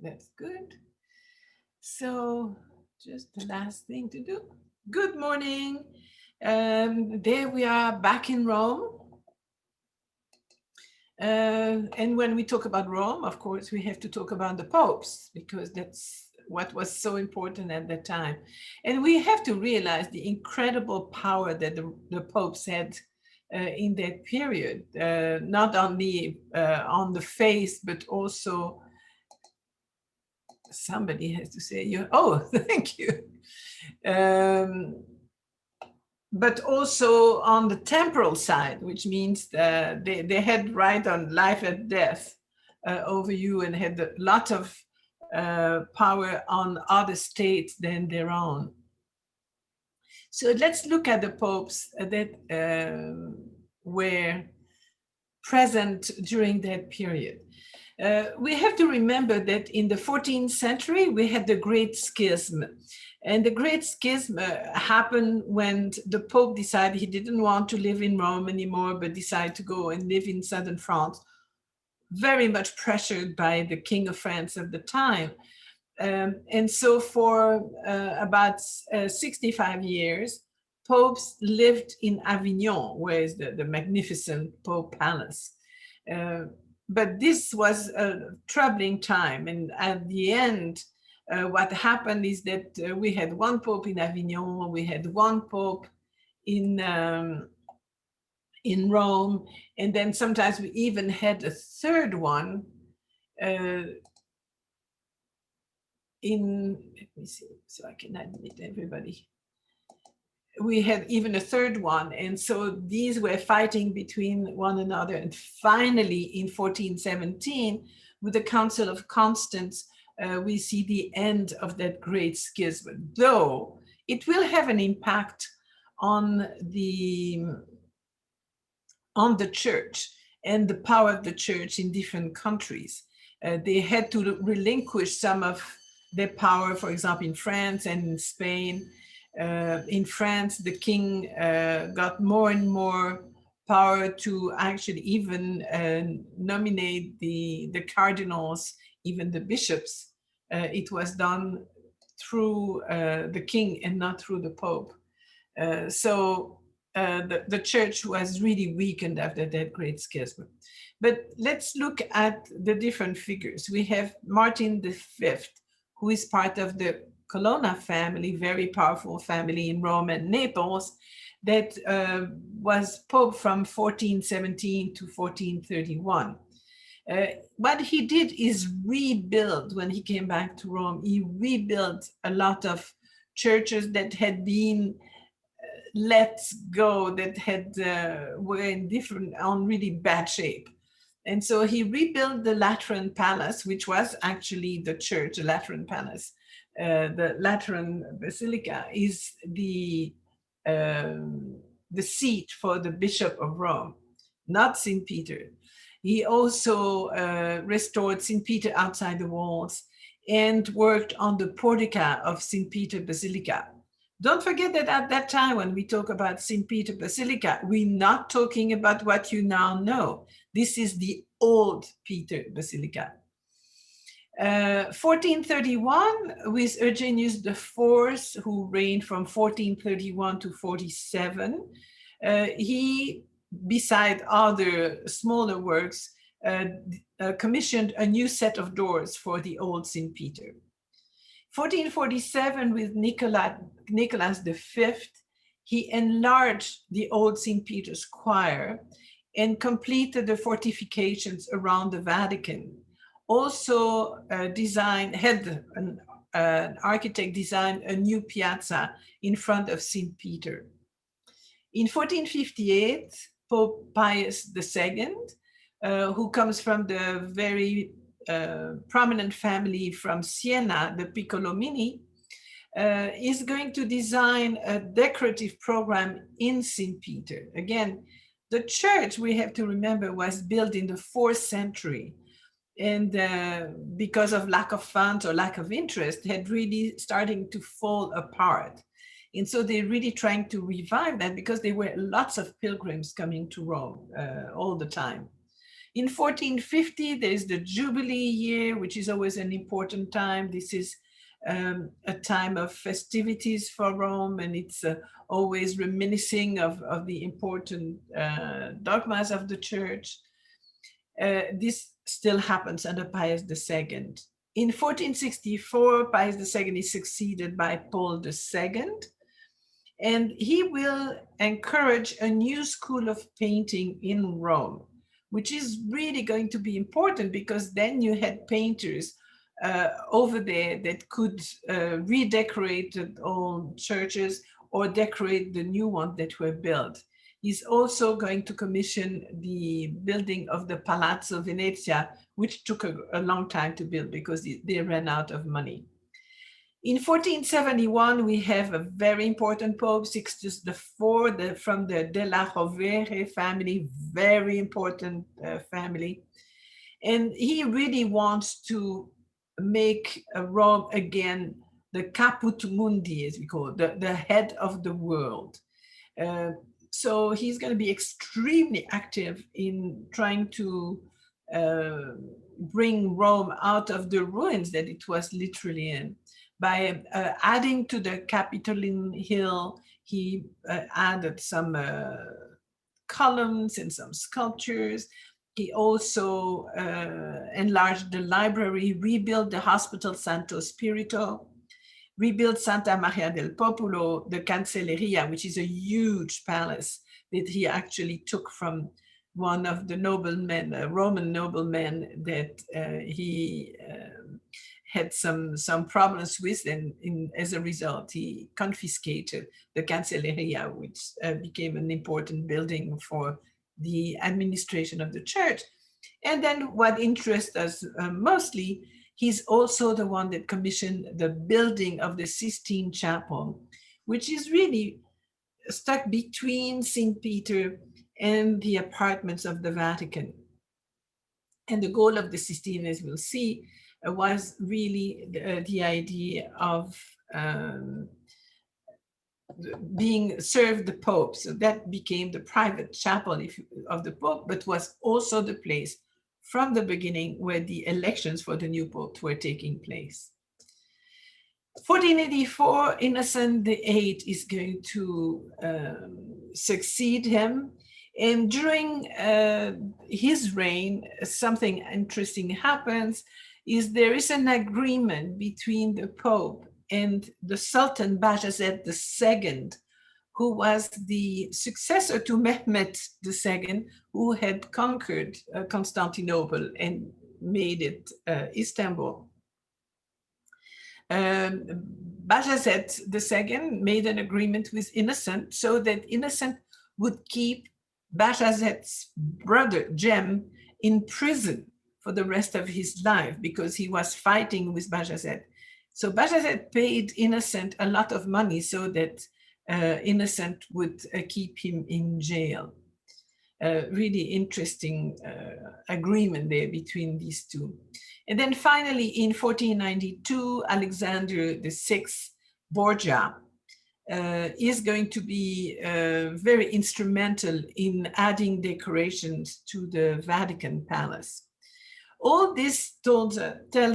That's good. So, just the last thing to do. Good morning. There we are back in Rome. And when we talk about Rome, of course, we have to talk about the popes because that's what was so important at that time. And we have to realize the incredible power that the popes had in that period, not only on the face, but also somebody has to say, you. Oh, thank you. Um, but also on the temporal side, which means they had right on life and death over you and had a lot of power on other states than their own. So let's look at the popes that were present during that period. We have to remember that in the 14th century, we had the Great Schism. And the Great Schism happened when the Pope decided he didn't want to live in Rome anymore, but decided to go and live in southern France, very much pressured by the King of France at the time. And so for about 65 years, popes lived in Avignon, where is the magnificent Pope Palace. But this was a troubling time. And at the end, what happened is that we had one Pope in Avignon, we had one Pope in Rome, and then sometimes we even had a third one let me see, so I can admit everybody. We had even a third one. And so these were fighting between one another. And finally, in 1417, with the Council of Constance, we see the end of that great schism, though it will have an impact on the church and the power of the church in different countries. They had to relinquish some of their power, for example, in France and in Spain. In France, the king got more and more power to actually even nominate the cardinals, even the bishops. It was done through the king and not through the Pope. So the church was really weakened after that great schism. But let's look at the different figures. We have Martin V, who is part of the Colonna family, very powerful family in Rome and Naples, that was Pope from 1417 to 1431. What he did is rebuild, when he came back to Rome, he rebuilt a lot of churches that had been let go, that had were in different, on really bad shape. And so he rebuilt the Lateran Palace, which was actually the church, the Lateran Palace. The Lateran Basilica is the seat for the Bishop of Rome, not St. Peter. He also restored St. Peter outside the walls and worked on the portica of St. Peter Basilica. Don't forget that at that time, when we talk about St. Peter Basilica, we're not talking about what you now know. This is the old Peter Basilica. 1431, with Eugenius IV, who reigned from 1431 to 47, he, beside other smaller works, commissioned a new set of doors for the old St. Peter. 1447, with Nicholas V, he enlarged the old St. Peter's choir and completed the fortifications around the Vatican. Also had an architect design a new piazza in front of St. Peter. In 1458, Pope Pius II, who comes from the very prominent family from Siena, the Piccolomini, is going to design a decorative program in St. Peter. Again, the church, we have to remember, was built in the 4th century. And because of lack of funds or lack of interest, had really starting to fall apart. And so they're really trying to revive that because there were lots of pilgrims coming to Rome all the time. In 1450, there's the Jubilee year, which is always an important time. This is a time of festivities for Rome, and it's always reminiscing of the important dogmas of the church. This still happens under Pius II. In 1464, Pius II is succeeded by Paul II, and he will encourage a new school of painting in Rome, which is really going to be important because then you had painters over there that could redecorate the old churches or decorate the new ones that were built. He's also going to commission the building of the Palazzo Venezia, which took a long time to build because they ran out of money. In 1471, we have a very important Pope, Sixtus IV, from the De la Rovere family, very important family. And he really wants to make Rome again the caput mundi, as we call it, the head of the world. So he's going to be extremely active in trying to bring Rome out of the ruins that it was literally in. By adding to the Capitoline Hill, he added some columns and some sculptures. He also enlarged the library, rebuilt the hospital Santo Spirito, rebuilt Santa Maria del Popolo, the Cancelleria, which is a huge palace that he actually took from one of the noblemen, Roman noblemen that he had some problems with, and as a result, he confiscated the Cancelleria, which became an important building for the administration of the church. And then what interests us mostly, he's also the one that commissioned the building of the Sistine Chapel, which is really stuck between St. Peter and the apartments of the Vatican. And the goal of the Sistine, as we'll see, was really the idea of being served the Pope. So that became the private chapel of the Pope, but was also the place from the beginning where the elections for the new Pope were taking place. 1484, Innocent VIII is going to succeed him. And during his reign, something interesting happens, is there is an agreement between the Pope and the Sultan Bajazet II, who was the successor to Mehmet II, who had conquered Constantinople and made it Istanbul. Bajazet II made an agreement with Innocent so that Innocent would keep Bajazet's brother, Jem, in prison for the rest of his life because he was fighting with Bajazet. So Bajazet paid Innocent a lot of money so that Innocent would keep him in jail. Really interesting agreement there between these two. And then finally, in 1492, Alexander VI Borgia is going to be very instrumental in adding decorations to the Vatican Palace. All this tells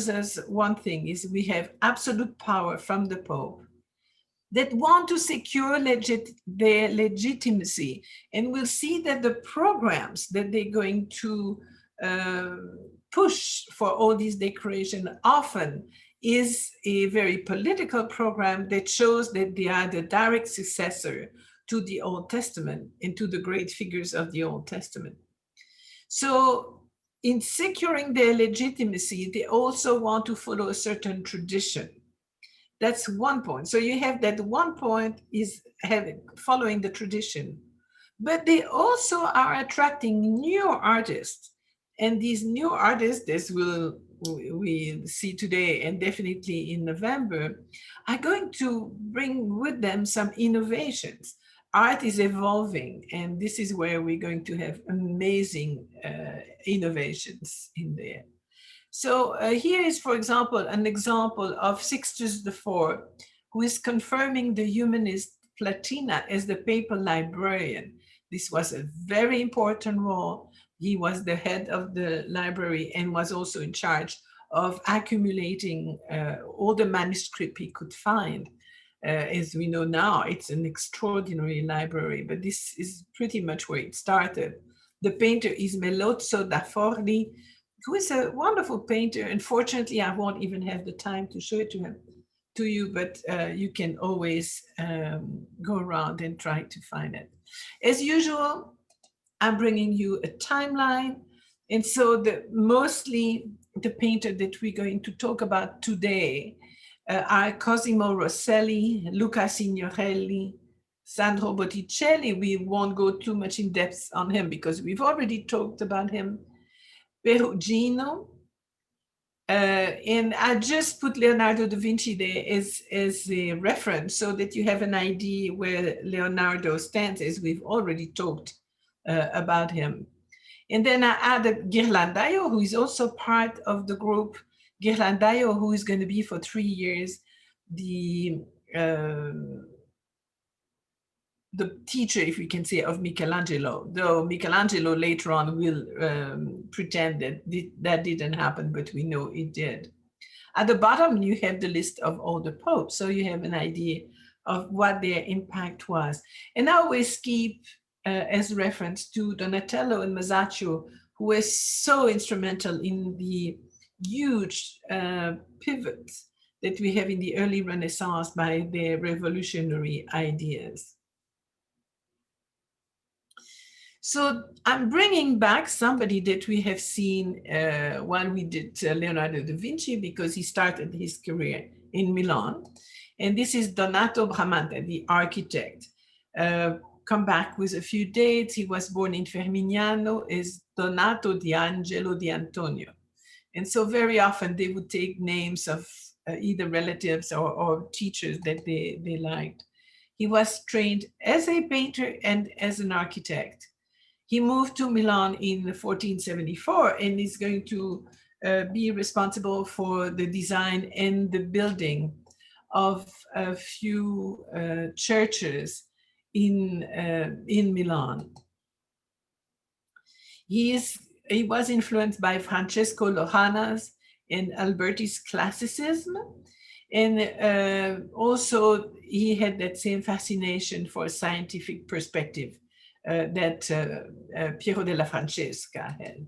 us one thing, is we have absolute power from the Pope that want to secure their legitimacy. And we'll see that the programs that they're going to push for all these decorations often is a very political program that shows that they are the direct successor to the Old Testament and to the great figures of the Old Testament. So in securing their legitimacy, they also want to follow a certain tradition. That's one point. So you have that one point is following the tradition, but they also are attracting new artists. And these new artists, as we see today and definitely in November, are going to bring with them some innovations. Art is evolving, and this is where we're going to have amazing innovations in there. So here is, for example, an example of Sixtus IV, who is confirming the humanist Platina as the papal librarian. This was a very important role. He was the head of the library and was also in charge of accumulating all the manuscript he could find. As we know now, it's an extraordinary library, but this is pretty much where it started. The painter is Melozzo da Forli, who is a wonderful painter. Unfortunately, I won't even have the time to show it to you, but you can always go around and try to find it. As usual, I'm bringing you a timeline. And so mostly the painter that we're going to talk about today are Cosimo Rosselli, Luca Signorelli, Sandro Botticelli. We won't go too much in depth on him because we've already talked about him. Perugino, and I just put Leonardo da Vinci there as a reference so that you have an idea where Leonardo stands, as we've already talked about him. And then I added Ghirlandaio, who is also part of the group. Ghirlandaio, who is going to be for 3 years the teacher, if we can say, of Michelangelo, though Michelangelo later on will pretend that that didn't happen, but we know it did. At the bottom, you have the list of all the popes, so you have an idea of what their impact was. And I always keep as reference to Donatello and Masaccio, who were so instrumental in the huge pivots that we have in the early Renaissance by their revolutionary ideas. So I'm bringing back somebody that we have seen while we did Leonardo da Vinci, because he started his career in Milan. And this is Donato Bramante, the architect. Come back with a few dates. He was born in Fermignano as Donato di Angelo di Antonio. And so very often they would take names of either relatives or teachers that they liked. He was trained as a painter and as an architect. He moved to Milan in 1474 and is going to be responsible for the design and the building of a few churches in Milan. He was influenced by Francesco Lohana's and Alberti's classicism. And also he had that same fascination for a scientific perspective that Piero della Francesca had.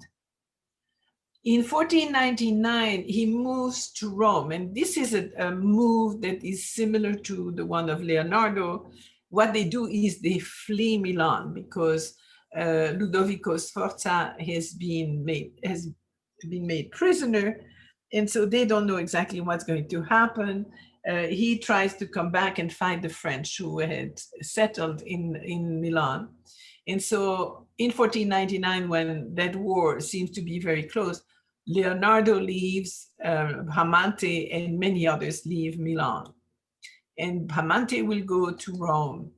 In 1499, he moves to Rome, and this is a move that is similar to the one of Leonardo. What they do is they flee Milan because Ludovico Sforza has been made prisoner, and so they don't know exactly what's going to happen. He tries to come back and fight the French who had settled in Milan. And so in 1499, when that war seems to be very close, Leonardo leaves, Bramante and many others leave Milan. And Bramante will go to Rome.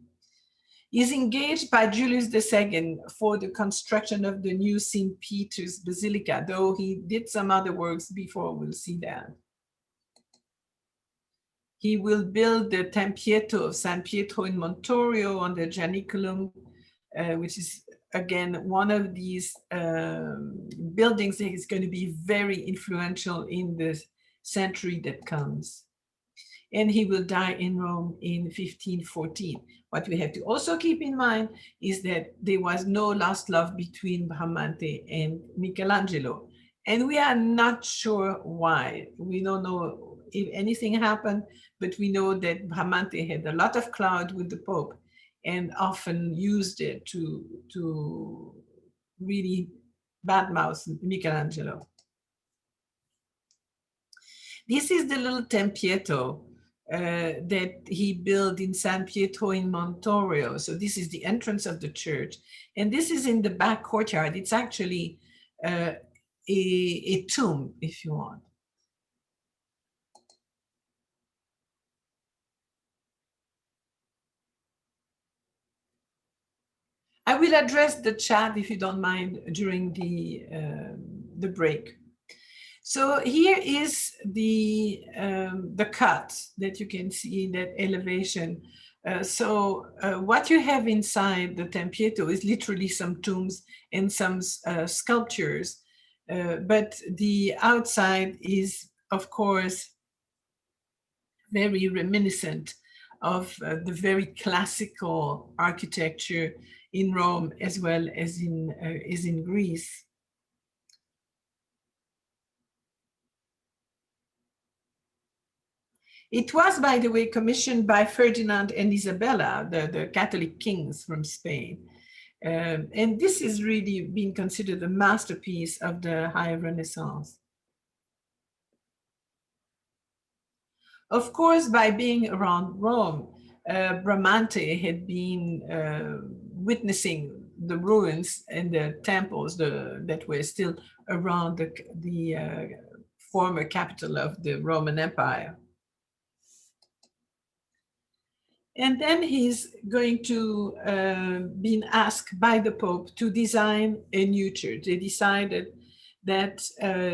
He's engaged by Julius II for the construction of the new St. Peter's Basilica, though he did some other works before, we'll see that. He will build the Tempietto of San Pietro in Montorio on the Janiculum, which is, again, one of these buildings that is going to be very influential in the century that comes. And he will die in Rome in 1514. What we have to also keep in mind is that there was no lost love between Bramante and Michelangelo. And we are not sure why. We don't know if anything happened, but we know that Bramante had a lot of clout with the Pope and often used it to really badmouth Michelangelo. This is the little Tempietto that he built in San Pietro in Montorio. So this is the entrance of the church. And this is in the back courtyard. It's actually a tomb, if you want. I will address the chat, if you don't mind, during the break. So here is the cut that you can see, that elevation What you have inside the Tempietto is literally some tombs and some sculptures, but the outside is, of course, very reminiscent of the very classical architecture in Rome as well as in Greece. It was, by the way, commissioned by Ferdinand and Isabella, the Catholic kings from Spain. And this has really been considered a masterpiece of the High Renaissance. Of course, by being around Rome, Bramante had been witnessing the ruins and the temples that were still around the former capital of the Roman Empire. And then he's going to be asked by the Pope to design a new church. They decided that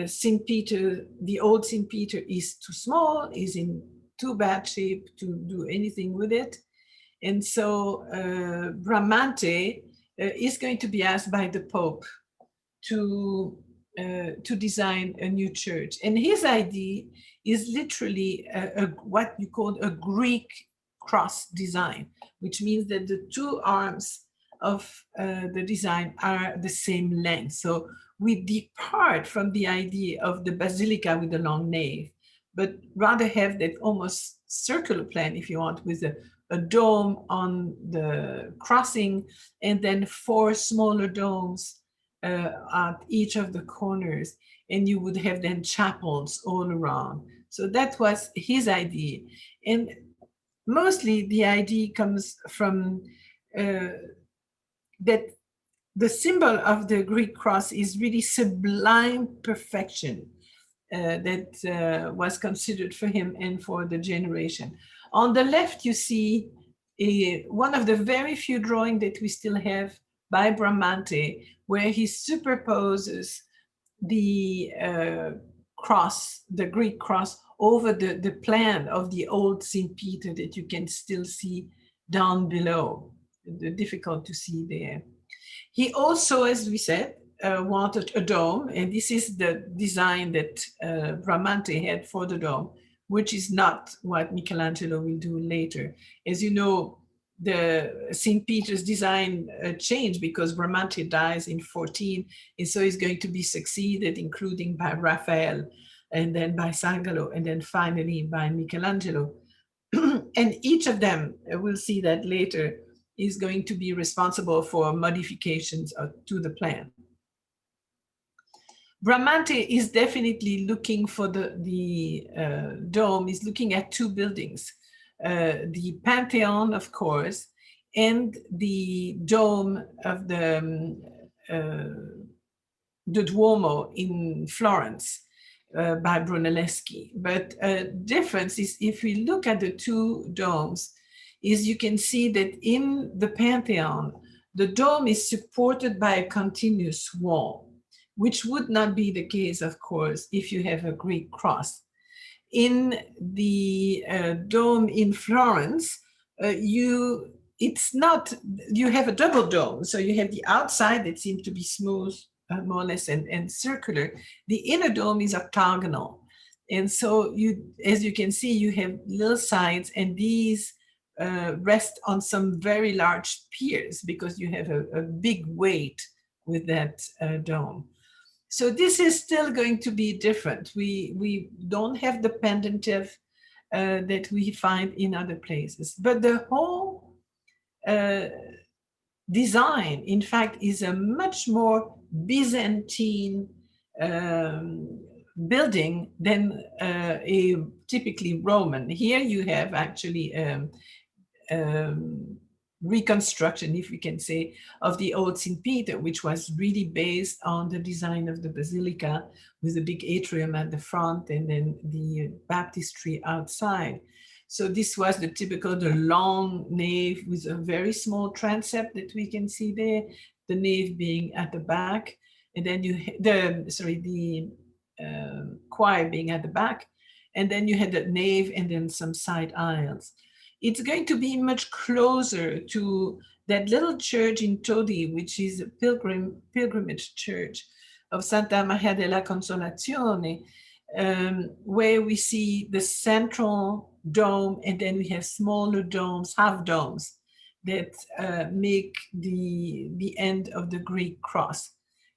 St. Peter, the old St. Peter, is too small, is in too bad shape to do anything with it. And so Bramante is going to be asked by the Pope to design a new church. And his idea is literally what you call a Greek cross design, which means that the two arms of the design are the same length. So we depart from the idea of the basilica with the long nave, but rather have that almost circular plan, if you want, with a dome on the crossing and then four smaller domes at each of the corners. And you would have then chapels all around. So that was his idea. And mostly the idea comes from that the symbol of the Greek cross is really sublime perfection that was considered for him and for the generation. On the left, you see one of the very few drawings that we still have by Bramante, where he superposes the cross, the Greek cross, over the plan of the old St. Peter that you can still see down below. Difficult to see there. He also, as we said, wanted a dome, and this is the design that Bramante had for the dome, which is not what Michelangelo will do later. As you know, the St. Peter's design changed because Bramante dies in 14, and so he's going to be succeeded, including by Raphael, and then by Sangalo, and then finally by Michelangelo. And each of them, we'll see that later, is going to be responsible for modifications to the plan. Bramante is definitely looking for the dome, is looking at two buildings, the Pantheon, of course, and the dome of the Duomo in Florence by Brunelleschi. But difference is, if we look at the two domes, is you can see that in the Pantheon, the dome is supported by a continuous wall, which would not be the case, of course, if you have a Greek cross. In the dome in Florence, you have a double dome. So you have the outside that seems to be smooth, more or less, and circular. The inner dome is octagonal. And so as you can see, you have little sides, and these rest on some very large piers because you have a big weight with that dome. So this is still going to be different. We don't have the pendentive that we find in other places, but the whole design, in fact, is a much more Byzantine building than a typically Roman. Here you have actually reconstruction, if we can say, of the old St. Peter, which was really based on the design of the Basilica with the big atrium at the front and then the baptistry outside. So this was the long nave with a very small transept that we can see there, the nave being at the back, and then the choir being at the back, and then you had the nave and then some side aisles. it's going to be much closer to that little church in Todi, which is a pilgrimage church of Santa Maria della Consolazione, where we see the central dome, and then we have smaller domes, half domes, that make the end of the Greek cross.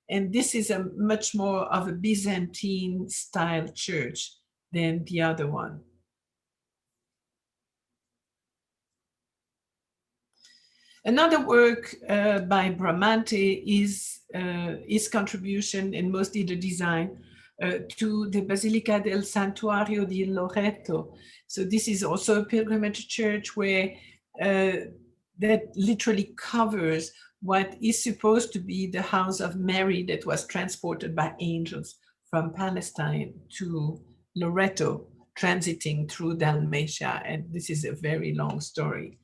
And this is a much more of a Byzantine style church than the other one. Another work by Bramante is his contribution, and mostly the design, to the Basilica del Santuario di Loreto. So this is also a pilgrimage church where that literally covers what is supposed to be the house of Mary that was transported by angels from Palestine to Loreto, transiting through Dalmatia. And this is a very long story.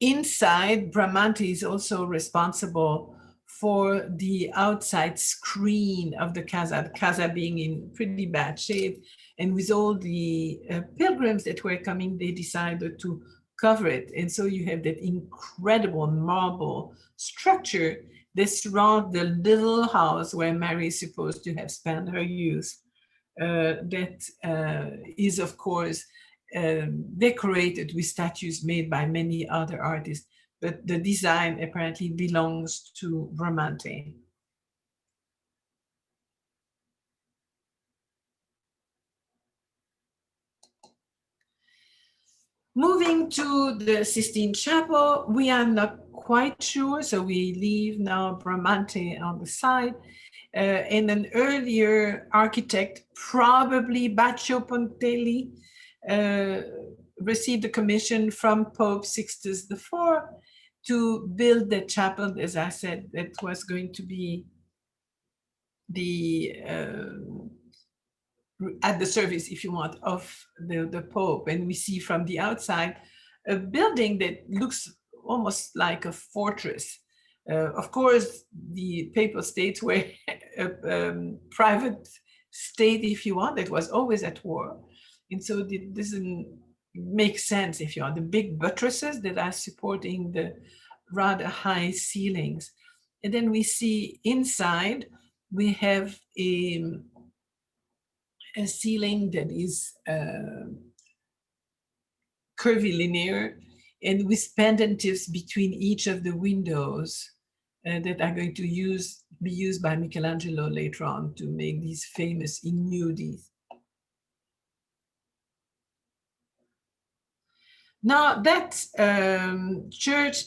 Inside, Bramante is also responsible for the outside screen of the casa being in pretty bad shape. And with all the pilgrims that were coming, they decided to cover it. And so you have that incredible marble structure that surrounds the little house where Mary is supposed to have spent her youth. That is, of course, decorated with statues made by many other artists, but the design apparently belongs to Bramante. Moving to the Sistine Chapel, we are not quite sure, so we leave now Bramante on the side. And an earlier architect, probably Baccio Pontelli, received a commission from Pope Sixtus IV to build the chapel, as I said, that was going to be the at the service, if you want, of the Pope. And we see from the outside a building that looks almost like a fortress. Of course, the Papal States were a private state, if you want, that was always at war. And so it doesn't make sense, if you want, the big buttresses that are supporting the rather high ceilings. And then we see inside, we have a ceiling that is curvilinear and with pendentives between each of the windows that are going to be used by Michelangelo later on to make these famous ignudi. Now that church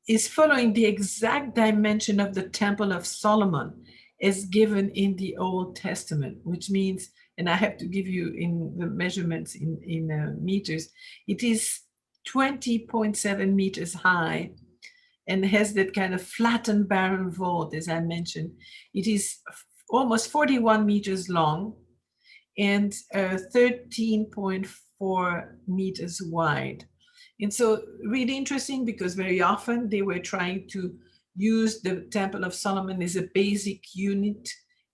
is following the exact dimension of the Temple of Solomon as given in the Old Testament, which means, and I have to give you in the measurements in meters, it is 20.7 meters high and has that kind of flattened barren vault, as I mentioned. It is almost 41 meters long and 13.4 meters wide. And so really interesting, because very often they were trying to use the Temple of Solomon as a basic unit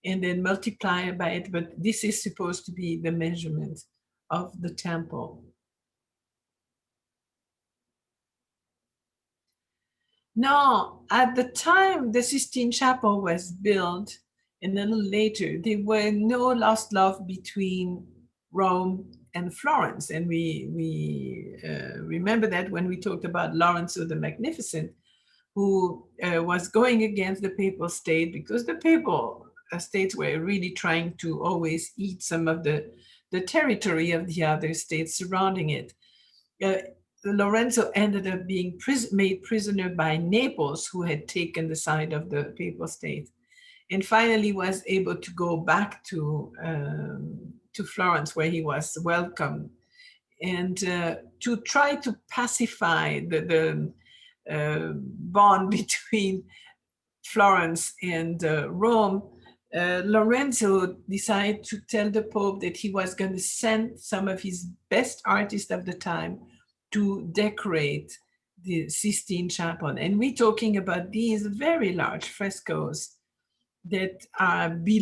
and then multiply by it, but this is supposed to be the measurement of the temple. Now, at the time the Sistine Chapel was built, and a little later, there were no lost love between Rome and Florence. And we remember that when we talked about Lorenzo the Magnificent, who was going against the papal state, because the papal states were really trying to always eat some of the territory of the other states surrounding it. Lorenzo ended up being made prisoner by Naples, who had taken the side of the papal state, and finally was able to go back to Florence, where he was welcomed, and to try to pacify the bond between Florence and Rome. Lorenzo decided to tell the Pope that he was going to send some of his best artists of the time to decorate the Sistine Chapel. And we're talking about these very large frescoes that are beneath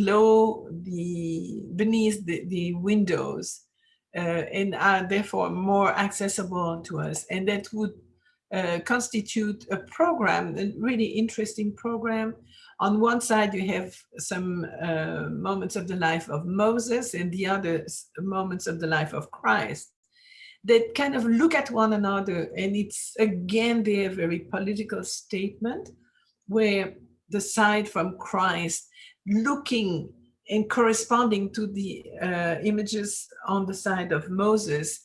the windows, and are therefore more accessible to us. And that would constitute a program, a really interesting program. On one side, you have some moments of the life of Moses, and the other moments of the life of Christ, that kind of look at one another. And it's, again, they're a very political statement, where the side from Christ looking and corresponding to the images on the side of Moses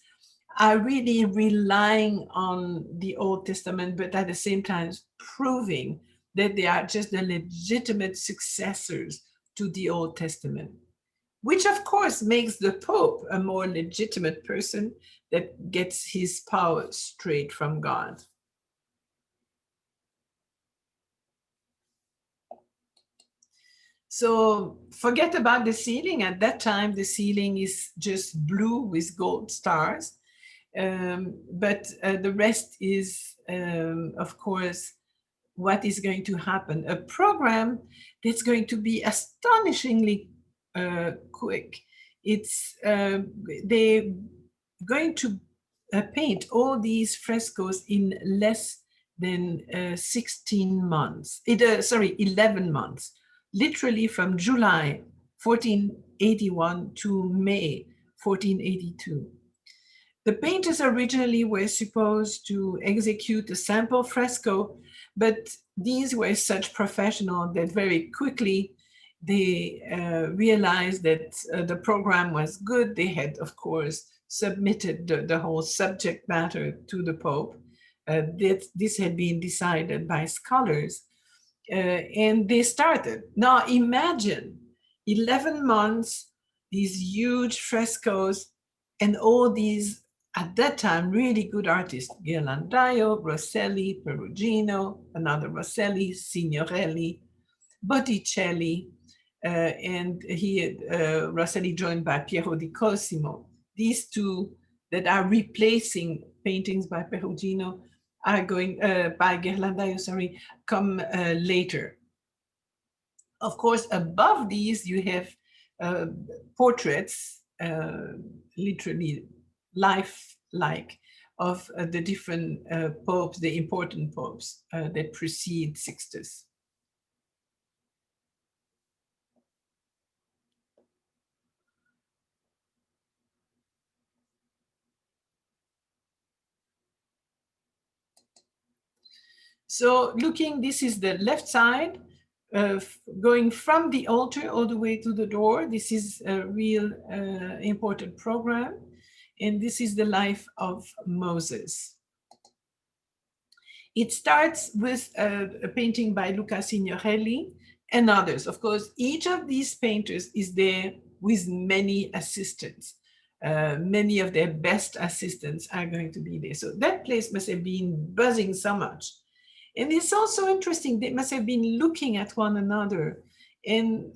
are really relying on the Old Testament, but at the same time proving that they are just the legitimate successors to the Old Testament, which of course makes the Pope a more legitimate person that gets his power straight from God. So forget about the ceiling. At that time, the ceiling is just blue with gold stars. But the rest is, of course, what is going to happen. A program that's going to be astonishingly quick. It's they're going to paint all these frescoes in less than 16 months. 11 months. Literally from July 1481 to May 1482. The painters originally were supposed to execute a sample fresco, but these were such professionals that very quickly they realized that the program was good. They had, of course, submitted the whole subject matter to the Pope. This had been decided by scholars. And they started. Now imagine 11 months, these huge frescoes, and all these, at that time, really good artists: Ghirlandaio, Rosselli, Perugino, another Rosselli, Signorelli, Botticelli, and Rosselli joined by Piero di Cosimo. These two that are replacing paintings by Perugino are going, by Ghirlandaio, sorry, come later. Of course, above these, you have portraits, literally life-like, of the different popes, the important popes that precede Sixtus. So looking, this is the left side, going from the altar all the way to the door. This is a real important program. And this is the life of Moses. It starts with a painting by Luca Signorelli and others. Of course, each of these painters is there with many assistants. Many of their best assistants are going to be there. So that place must have been buzzing so much. And it's also interesting, they must have been looking at one another. And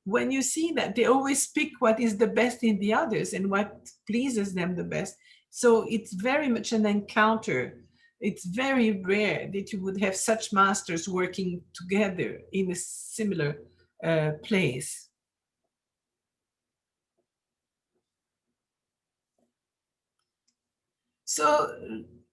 when you see that, they always pick what is the best in the others and what pleases them the best. So it's very much an encounter. It's very rare that you would have such masters working together in a similar place. So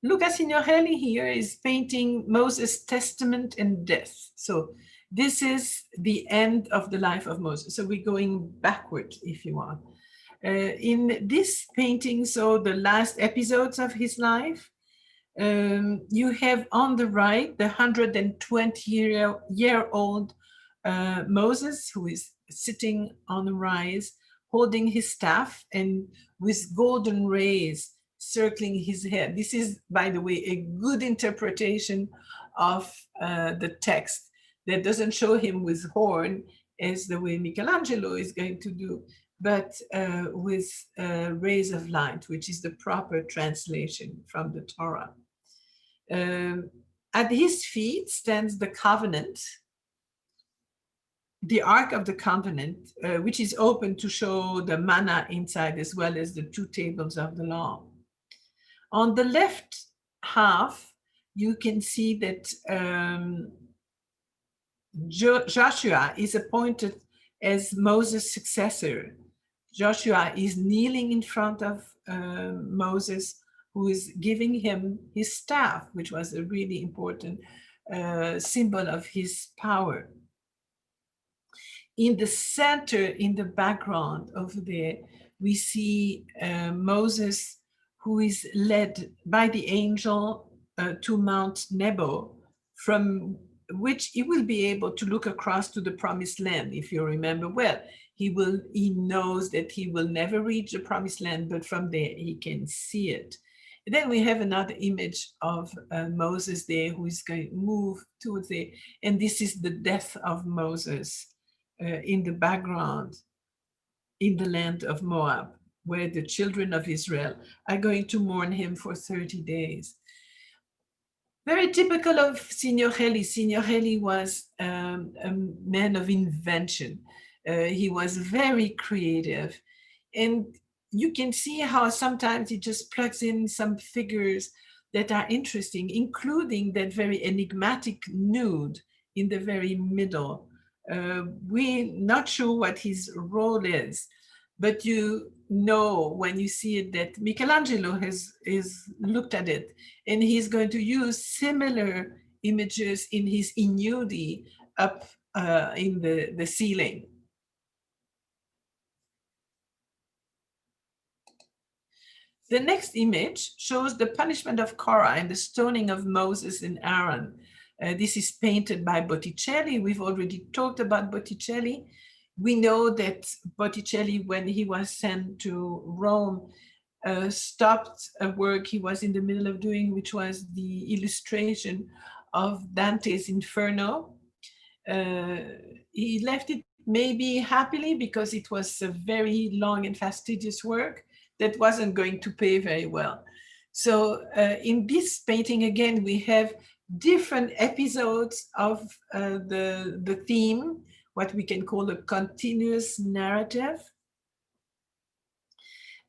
Luca Signorelli here is painting Moses' testament and death. So this is the end of the life of Moses. So we're going backward, if you want. In this painting, so the last episodes of his life, you have on the right the 120-year-old Moses, who is sitting on a rise, holding his staff and with golden rays circling his head. This is, by the way, a good interpretation of the text that doesn't show him with horn as the way Michelangelo is going to do, but with rays of light, which is the proper translation from the Torah. At his feet stands the covenant, the Ark of the Covenant, which is open to show the manna inside as well as the 2 tables of the law. On the left half, you can see that Joshua is appointed as Moses' successor. Joshua is kneeling in front of Moses, who is giving him his staff, which was a really important symbol of his power. In the center, in the background over there, we see Moses, who is led by the angel to Mount Nebo, from which he will be able to look across to the promised land. If you remember well, he knows that he will never reach the promised land, but from there he can see it. And then we have another image of Moses there, who is going to move towards there, and this is the death of Moses in the background in the land of Moab, where the children of Israel are going to mourn him for 30 days. Very typical of Signorelli. Signorelli was a man of invention. He was very creative. And you can see how sometimes he just plugs in some figures that are interesting, including that very enigmatic nude in the very middle. We're not sure what his role is, but you know when you see it that Michelangelo has looked at it, and he's going to use similar images in his Ignudi up in the ceiling. The next image shows the punishment of Korah and the stoning of Moses and Aaron. This is painted by Botticelli. We've already talked about Botticelli. We know that Botticelli, when he was sent to Rome, stopped a work he was in the middle of doing, which was the illustration of Dante's Inferno. He left it maybe happily because it was a very long and fastidious work that wasn't going to pay very well. So in this painting, again, we have different episodes of the theme, what we can call a continuous narrative.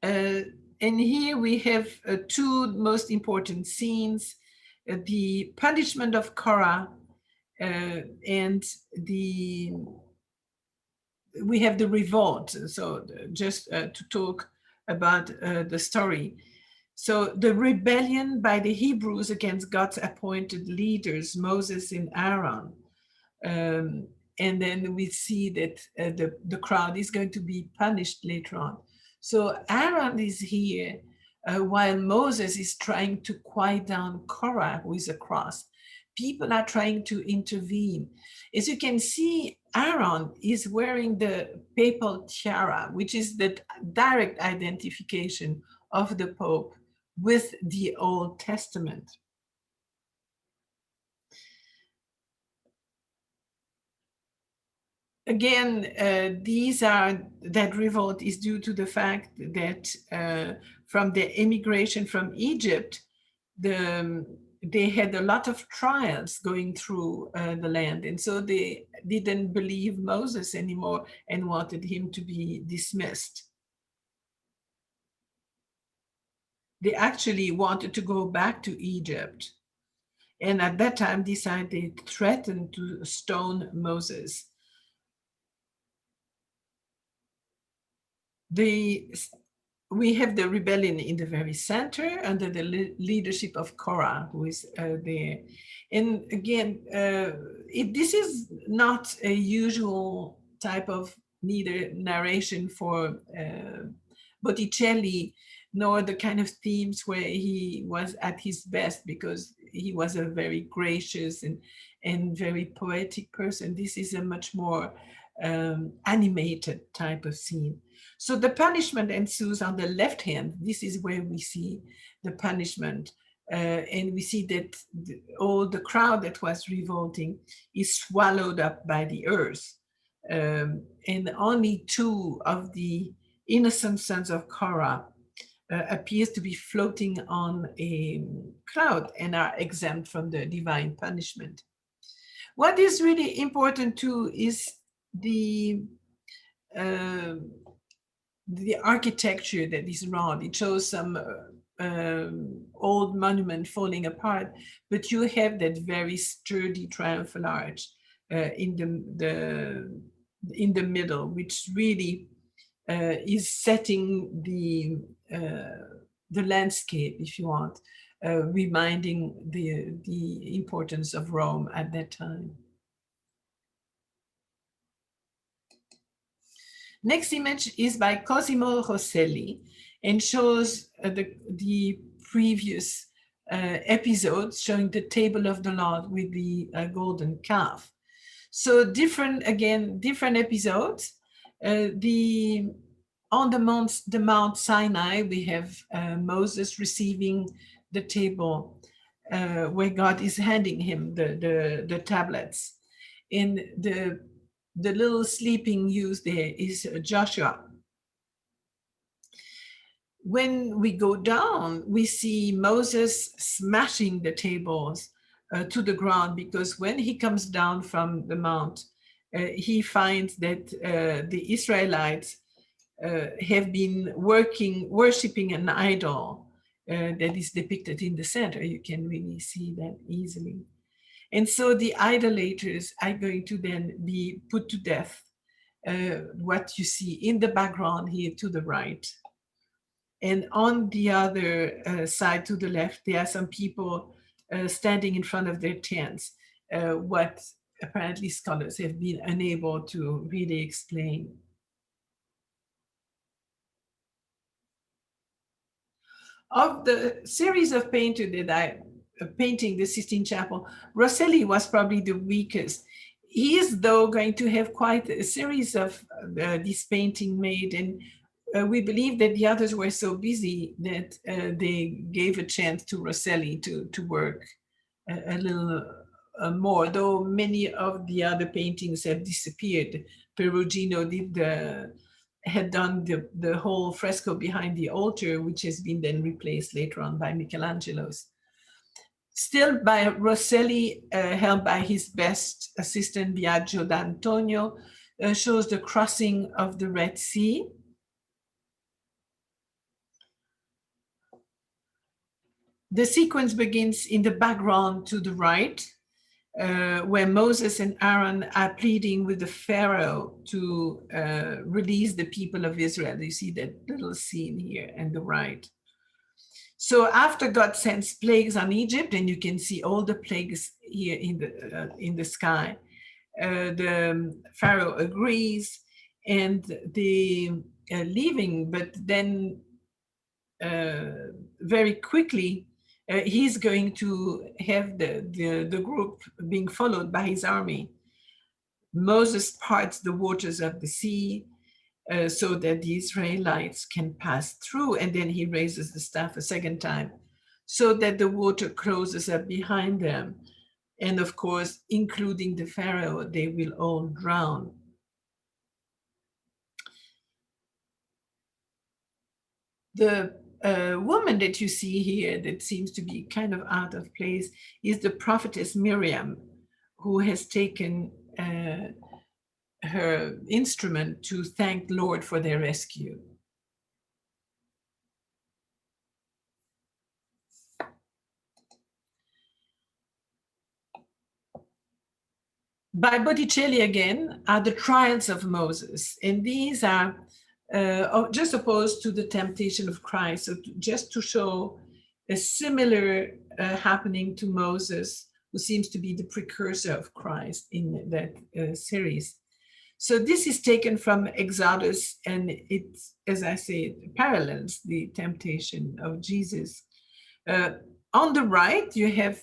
And here we have two most important scenes, the punishment of Korah and we have the revolt. So just to talk about the story. So the rebellion by the Hebrews against God's appointed leaders, Moses and Aaron. And then we see that the crowd is going to be punished later on. So Aaron is here while Moses is trying to quiet down Korah, who is across. People are trying to intervene. As you can see, Aaron is wearing the papal tiara, which is the direct identification of the Pope with the Old Testament. Again, that revolt is due to the fact that from the emigration from Egypt, they had a lot of trials going through the land. And so they didn't believe Moses anymore and wanted him to be dismissed. They actually wanted to go back to Egypt. And at that time decided they threatened to stone Moses. We have the rebellion in the very center under the leadership of Korah, who is there. And again, this is not a usual type of neither narration for Botticelli, nor the kind of themes where he was at his best, because he was a very gracious and very poetic person. This is a much more animated type of scene. So the punishment ensues on the left hand. This is where we see the punishment. And we see that all the crowd that was revolting is swallowed up by the earth. And only two of the innocent sons of Korah appears to be floating on a cloud and are exempt from the divine punishment. What is really important too is the architecture that is around. It shows some old monument falling apart, but you have that very sturdy triumphal arch in the middle, which really is setting the landscape, if you want, reminding the importance of Rome at that time. Next image is by Cosimo Rosselli and shows the previous episodes showing the table of the Lord with the golden calf. So different episodes. On the Mount Sinai, we have Moses receiving the table where God is handing him the tablets. In the little sleeping youth there is Joshua. When we go down, we see Moses smashing the tables to the ground, because when he comes down from the mount, he finds that the Israelites have been worshipping an idol that is depicted in the center. You can really see that easily. And so the idolaters are going to then be put to death. What you see in the background here to the right. And on the other side to the left, there are some people standing in front of their tents, what apparently scholars have been unable to really explain. Of the series of painters that I painting the Sistine Chapel, Rosselli was probably the weakest. He is, though, going to have quite a series of this painting made, and we believe that the others were so busy that they gave a chance to Rosselli to work a little more, though many of the other paintings have disappeared. Perruggino had done the whole fresco behind the altar, which has been then replaced later on by Michelangelo's. Still by Rosselli, helped by his best assistant, Biagio d'Antonio, shows the crossing of the Red Sea. The sequence begins in the background to the right, where Moses and Aaron are pleading with the Pharaoh to release the people of Israel. You see that little scene here on the right. So after God sends plagues on Egypt, and you can see all the plagues here in the sky, the Pharaoh agrees, and they are leaving, but then very quickly, he's going to have the group being followed by his army. Moses parts the waters of the sea so that the Israelites can pass through, and then he raises the staff a second time so that the water closes up behind them. And of course, including the Pharaoh, they will all drown. The woman that you see here that seems to be kind of out of place is the prophetess Miriam, who has taken her instrument to thank Lord for their rescue. By Botticelli again are the trials of Moses, and these are just opposed to the temptation of Christ, so just to show a similar happening to Moses, who seems to be the precursor of Christ in that series. So this is taken from Exodus, and it, as I say, parallels the temptation of Jesus. On the right, you have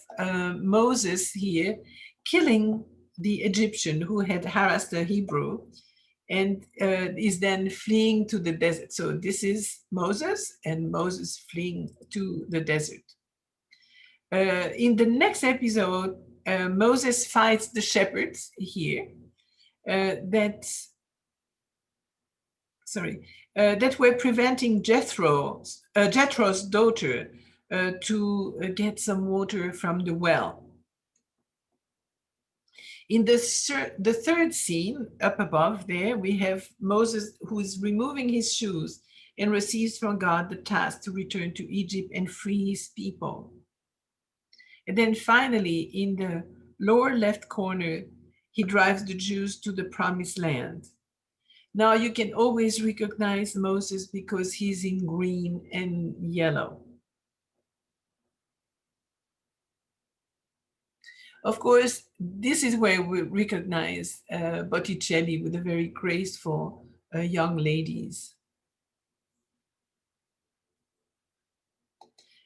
Moses here killing the Egyptian who had harassed the Hebrew, and is then fleeing to the desert. So this is Moses, and Moses fleeing to the desert. In the next episode, Moses fights the shepherds here that were preventing Jethro's daughter to get some water from the well. In the third scene up above there, we have Moses who is removing his shoes and receives from God the task to return to Egypt and free his people. And then finally, in the lower left corner, he drives the Jews to the promised land. Now you can always recognize Moses because he's in green and yellow. Of course, this is where we recognize Botticelli with the very graceful young ladies.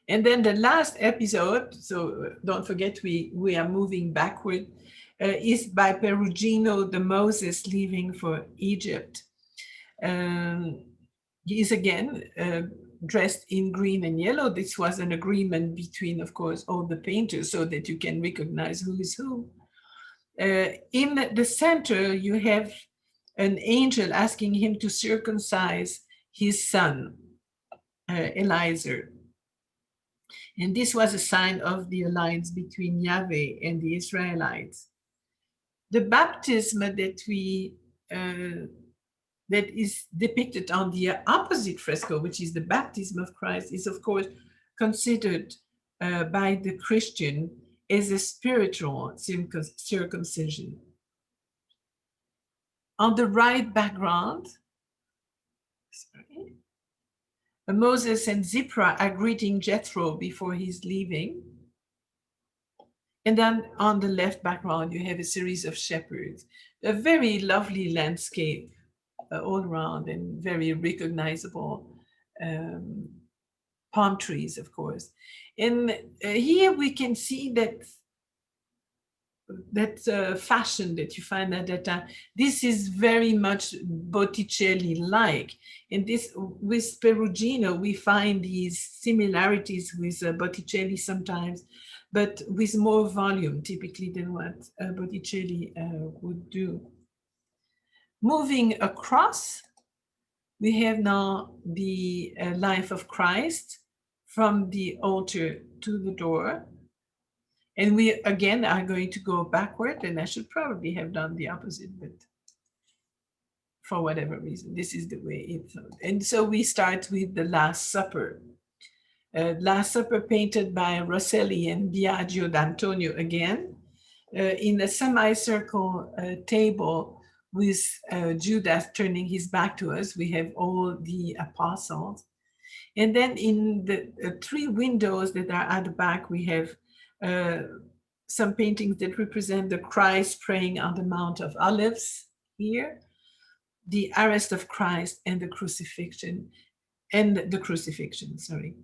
And then the last episode, so don't forget we are moving backward, is by Perugino, the Moses leaving for Egypt. He is again dressed in green and yellow. This was an agreement between, of course, all the painters so that you can recognize who is who. In the center, you have an angel asking him to circumcise his son, Eliezer. And this was a sign of the alliance between Yahweh and the Israelites. The baptism that is depicted on the opposite fresco, which is the baptism of Christ, is of course considered by the Christian as a spiritual circumcision. On the right background, Moses and Zipporah are greeting Jethro before he's leaving. And then on the left background, you have a series of shepherds, a very lovely landscape all around and very recognizable palm trees, of course. And here we can see that fashion that you find at that time. This is very much Botticelli-like. And this, with Perugino, we find these similarities with Botticelli sometimes, but with more volume typically than what Botticelli would do. Moving across, we have now the life of Christ from the altar to the door. And we, again, are going to go backward, and I should probably have done the opposite, but for whatever reason, this is the way it's. And so we start with the Last Supper. Last Supper painted by Rosselli and Biagio d'Antonio again, in a semicircle table with Judas turning his back to us. We have all the apostles. And then in the three windows that are at the back, we have some paintings that represent the Christ praying on the Mount of Olives here, the arrest of Christ and the crucifixion, sorry.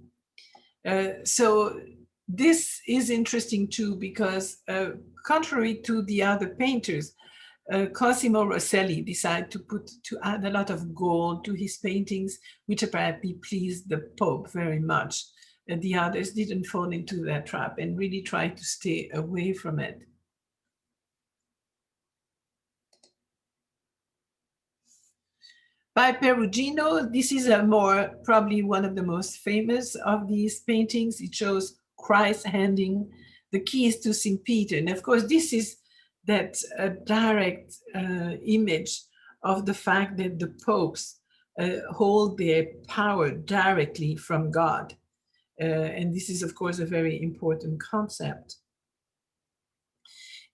So this is interesting too, because contrary to the other painters, Cosimo Rosselli decided to add a lot of gold to his paintings, which apparently pleased the Pope very much. And the others didn't fall into that trap and really tried to stay away from it. By Perugino, this is probably one of the most famous of these paintings. It shows Christ handing the keys to St. Peter. And of course, this is that direct image of the fact that the popes hold their power directly from God. And this is, of course, a very important concept.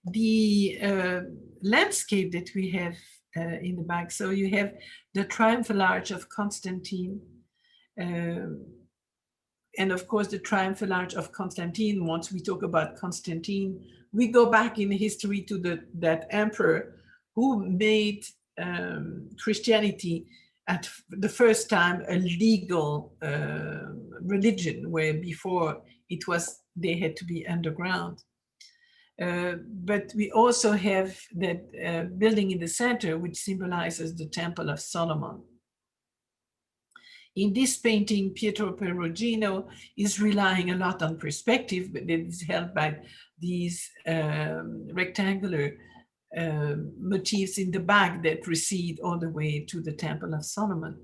The landscape that we have in the back, so you have the Triumphal Arch of Constantine, and of course the Triumphal Arch of Constantine. Once we talk about Constantine, we go back in history to that emperor who made Christianity at the first time a legal religion, where before they had to be underground. But we also have that building in the center, which symbolizes the Temple of Solomon. In this painting, Pietrope Perruggino is relying a lot on perspective, but it is held by these rectangular motifs in the back that recede all the way to the Temple of Solomon.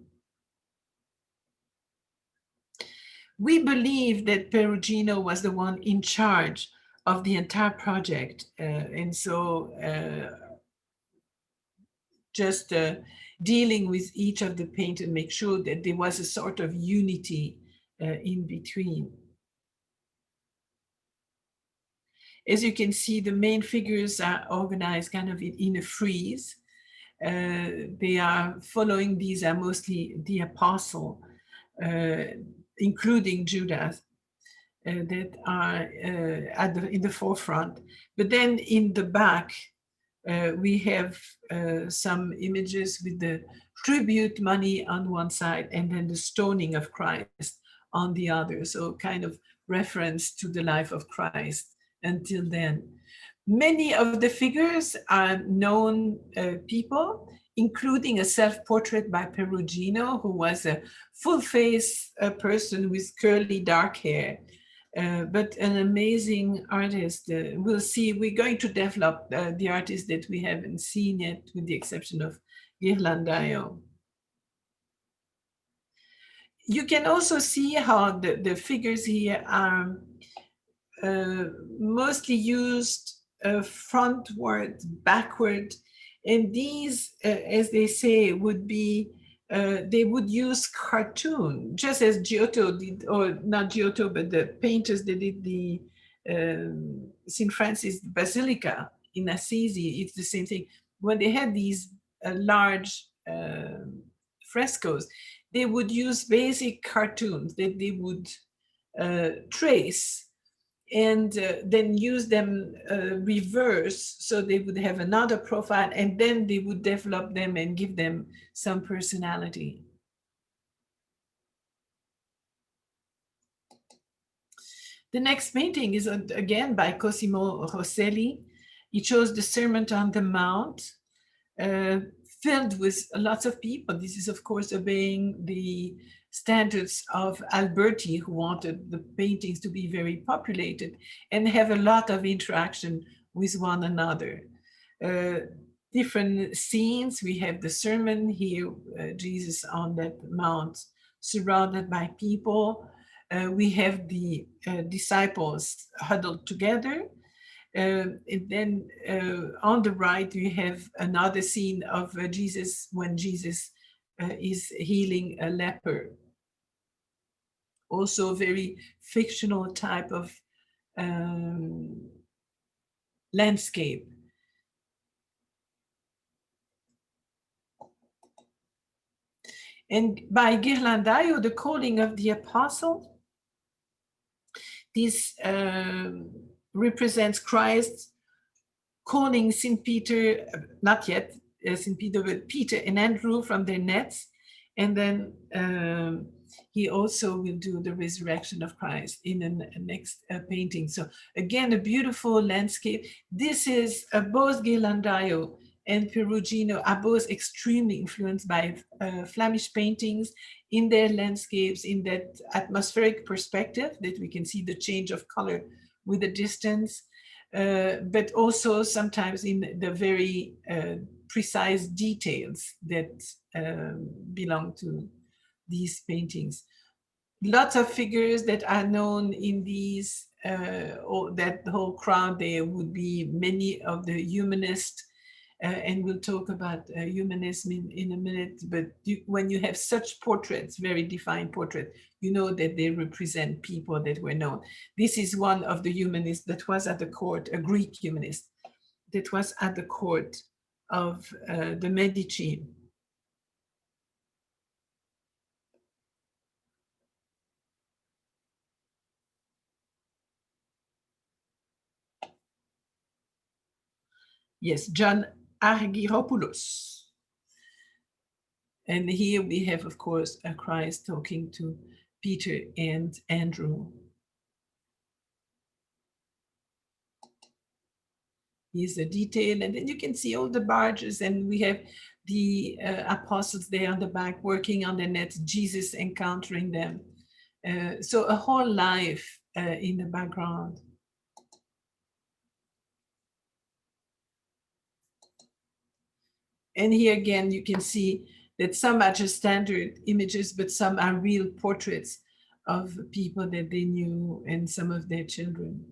We believe that Perugino was the one in charge of the entire project. And so just dealing with each of the painters, make sure that there was a sort of unity in between. As you can see, the main figures are organized kind of in a frieze. They are following, these are mostly the apostle, including Judas, that are in the forefront. But then in the back, we have some images with the tribute money on one side and then the stoning of Christ on the other. So kind of reference to the life of Christ until then. Many of the figures are known people, including a self-portrait by Perugino, who was a full-face person with curly dark hair. But an amazing artist. We'll see, we're going to develop the artists that we haven't seen yet, with the exception of Ghirlandaio. You can also see how the figures here are mostly used frontward, backward, and these, as they say, would be, they would use cartoon, just as Giotto did, or not Giotto, but the painters that did the St. Francis Basilica in Assisi. It's the same thing. When they had these large frescoes, they would use basic cartoons that they would trace, and then use them reverse, so they would have another profile, and then they would develop them and give them some personality. The next painting is again by Cosimo Rosselli. He chose the Sermon on the Mount, filled with lots of people. This is, of course, obeying the standards of Alberti, who wanted the paintings to be very populated and have a lot of interaction with one another. Different scenes. We have the sermon here, Jesus on that mount, surrounded by people. We have the disciples huddled together. And then on the right, we have another scene of Jesus when Jesus is healing a leper. Also a very fictional type of landscape. And by Ghirlandaio, the calling of the apostle, this represents Christ calling St. Peter, not yet St. Peter, but Peter and Andrew from their nets. And then he also will do the resurrection of Christ in the next painting. So again, a beautiful landscape. This is both Ghirlandaio and Perugino are both extremely influenced by Flemish paintings in their landscapes, in that atmospheric perspective that we can see the change of color with the distance, but also sometimes in the very precise details that belong to these paintings. Lots of figures that are known in these, or that whole crowd there would be many of the humanists, and we'll talk about humanism in a minute, but when you have such portraits, very defined portraits, you know that they represent people that were known. This is one of the humanists that was at the court, a Greek humanist, that was at the court of the Medici. Yes, John Argyropoulos. And here we have, of course, a Christ talking to Peter and Andrew. Here's a detail, and then you can see all the barges, and we have the apostles there on the back working on the nets, Jesus encountering them. So a whole life in the background. And here again, you can see that some are just standard images, but some are real portraits of people that they knew and some of their children.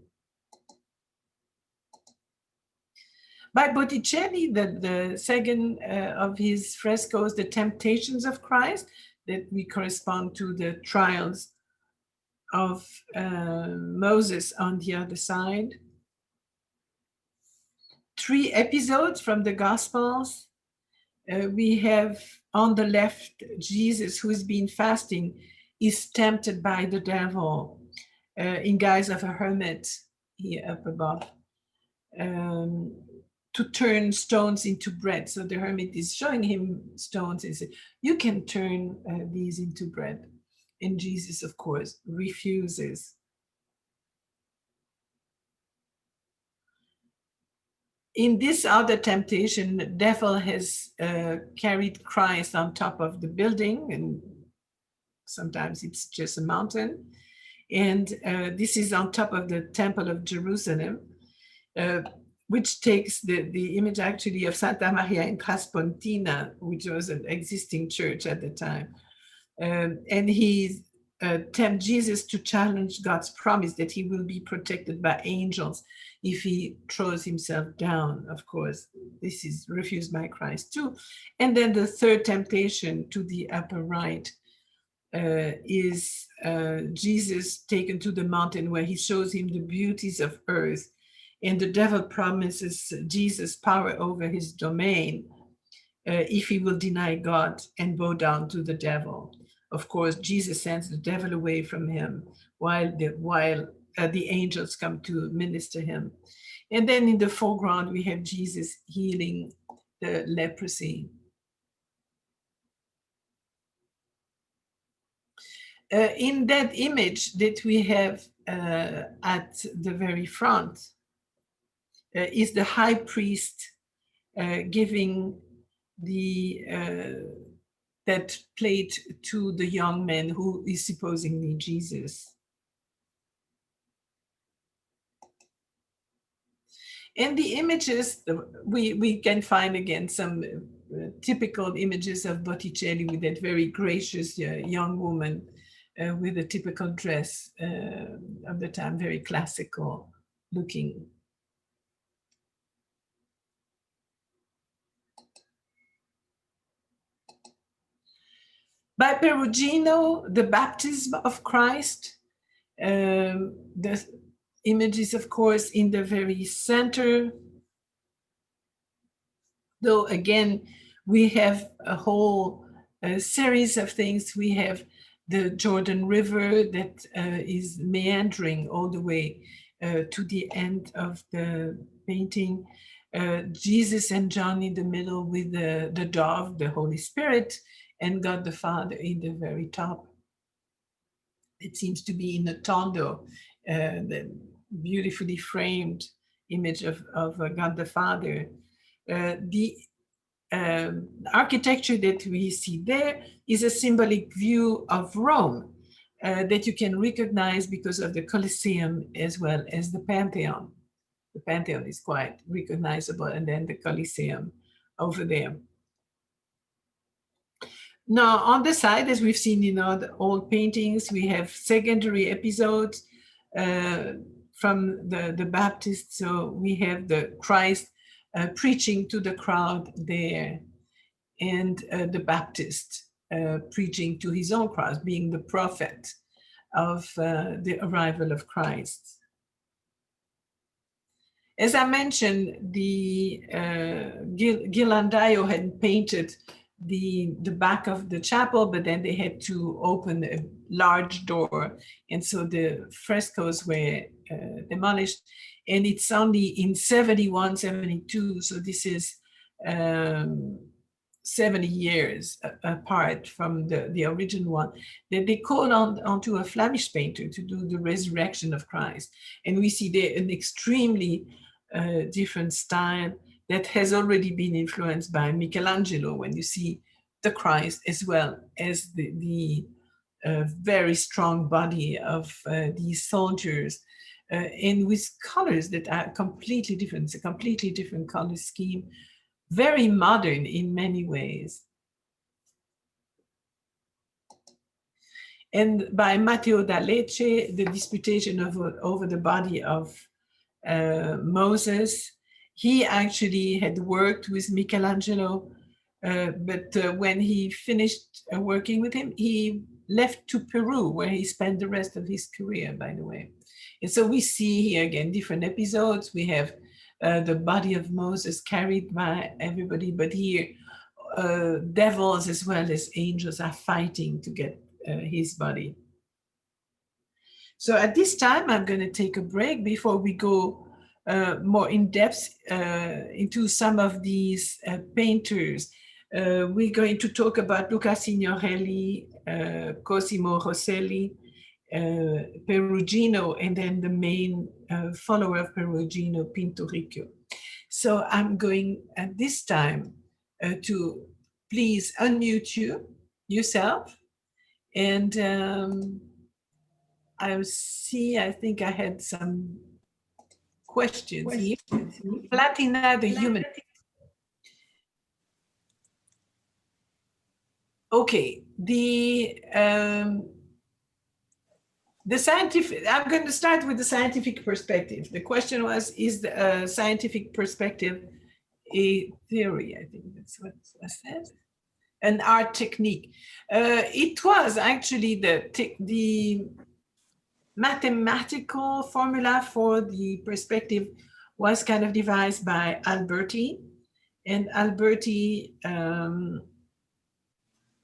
By Botticelli, the second of his frescoes, The Temptations of Christ, that we correspond to the trials of Moses on the other side. 3 episodes from the Gospels, We have on the left Jesus, who has been fasting, is tempted by the devil in guise of a hermit here up above, to turn stones into bread. So the hermit is showing him stones and says, you can turn these into bread. And Jesus, of course, refuses. In this other temptation, the devil has carried Christ on top of the building, and sometimes it's just a mountain. And this is on top of the Temple of Jerusalem, which takes the image actually of Santa Maria in Traspontina, which was an existing church at the time. And he tempts Jesus to challenge God's promise that he will be protected by angels if he throws himself down. Of course, this is refused by Christ too. And then the third temptation to the upper right is Jesus taken to the mountain where he shows him the beauties of earth. And the devil promises Jesus power over his domain if he will deny God and bow down to the devil. Of course, Jesus sends the devil away from him while the angels come to minister him. And then in the foreground, we have Jesus healing the leprosy. In that image that we have at the very front is the high priest giving that plate to the young man who is supposedly Jesus. And the images, we can find again some typical images of Botticelli with that very gracious young woman with a typical dress of the time, very classical looking. By Perugino, the baptism of Christ, the image is, of course, in the very center. Though, again, we have a whole series of things. We have the Jordan River that is meandering all the way to the end of the painting. Jesus and John in the middle with the dove, the Holy Spirit, and God the Father in the very top. It seems to be in a tondo, the beautifully framed image of God the Father. The architecture that we see there is a symbolic view of Rome that you can recognize because of the Colosseum as well as the Pantheon. The Pantheon is quite recognizable, and then the Colosseum over there. Now, on the side, as we've seen in the old paintings, we have secondary episodes from the Baptist. So we have the Christ preaching to the crowd there, and the Baptist preaching to his own crowd, being the prophet of the arrival of Christ. As I mentioned, the Ghirlandaio had painted the back of the chapel, but then they had to open a large door, and so the frescoes were demolished. And it's only in 71, 72, so this is 70 years apart from the original one, that they called onto a Flemish painter to do the resurrection of Christ. And we see there an extremely different style that has already been influenced by Michelangelo, when you see the Christ as well as the very strong body of these soldiers, and with colors that are completely different. It's a completely different color scheme, very modern in many ways. And by Matteo da Lecce, the disputation over the body of Moses, he actually had worked with Michelangelo, but when he finished working with him, he left to Peru, where he spent the rest of his career, by the way. And so we see here again different episodes. We have the body of Moses carried by everybody, but here devils as well as angels are fighting to get his body. So at this time, I'm going to take a break before we go more in depth into some of these painters. We're going to talk about Luca Signorelli, Cosimo Rosselli, Perugino, and then the main follower of Perugino, Pinturicchio. So I'm going at this time to please unmute yourself. And I think I had some questions here. Platina, the human. Okay, the scientific, I'm going to start with the scientific perspective. The question was, is the scientific perspective a theory? I think that's what I said. An art technique. It was actually the mathematical formula for the perspective was kind of devised by Alberti. And Alberti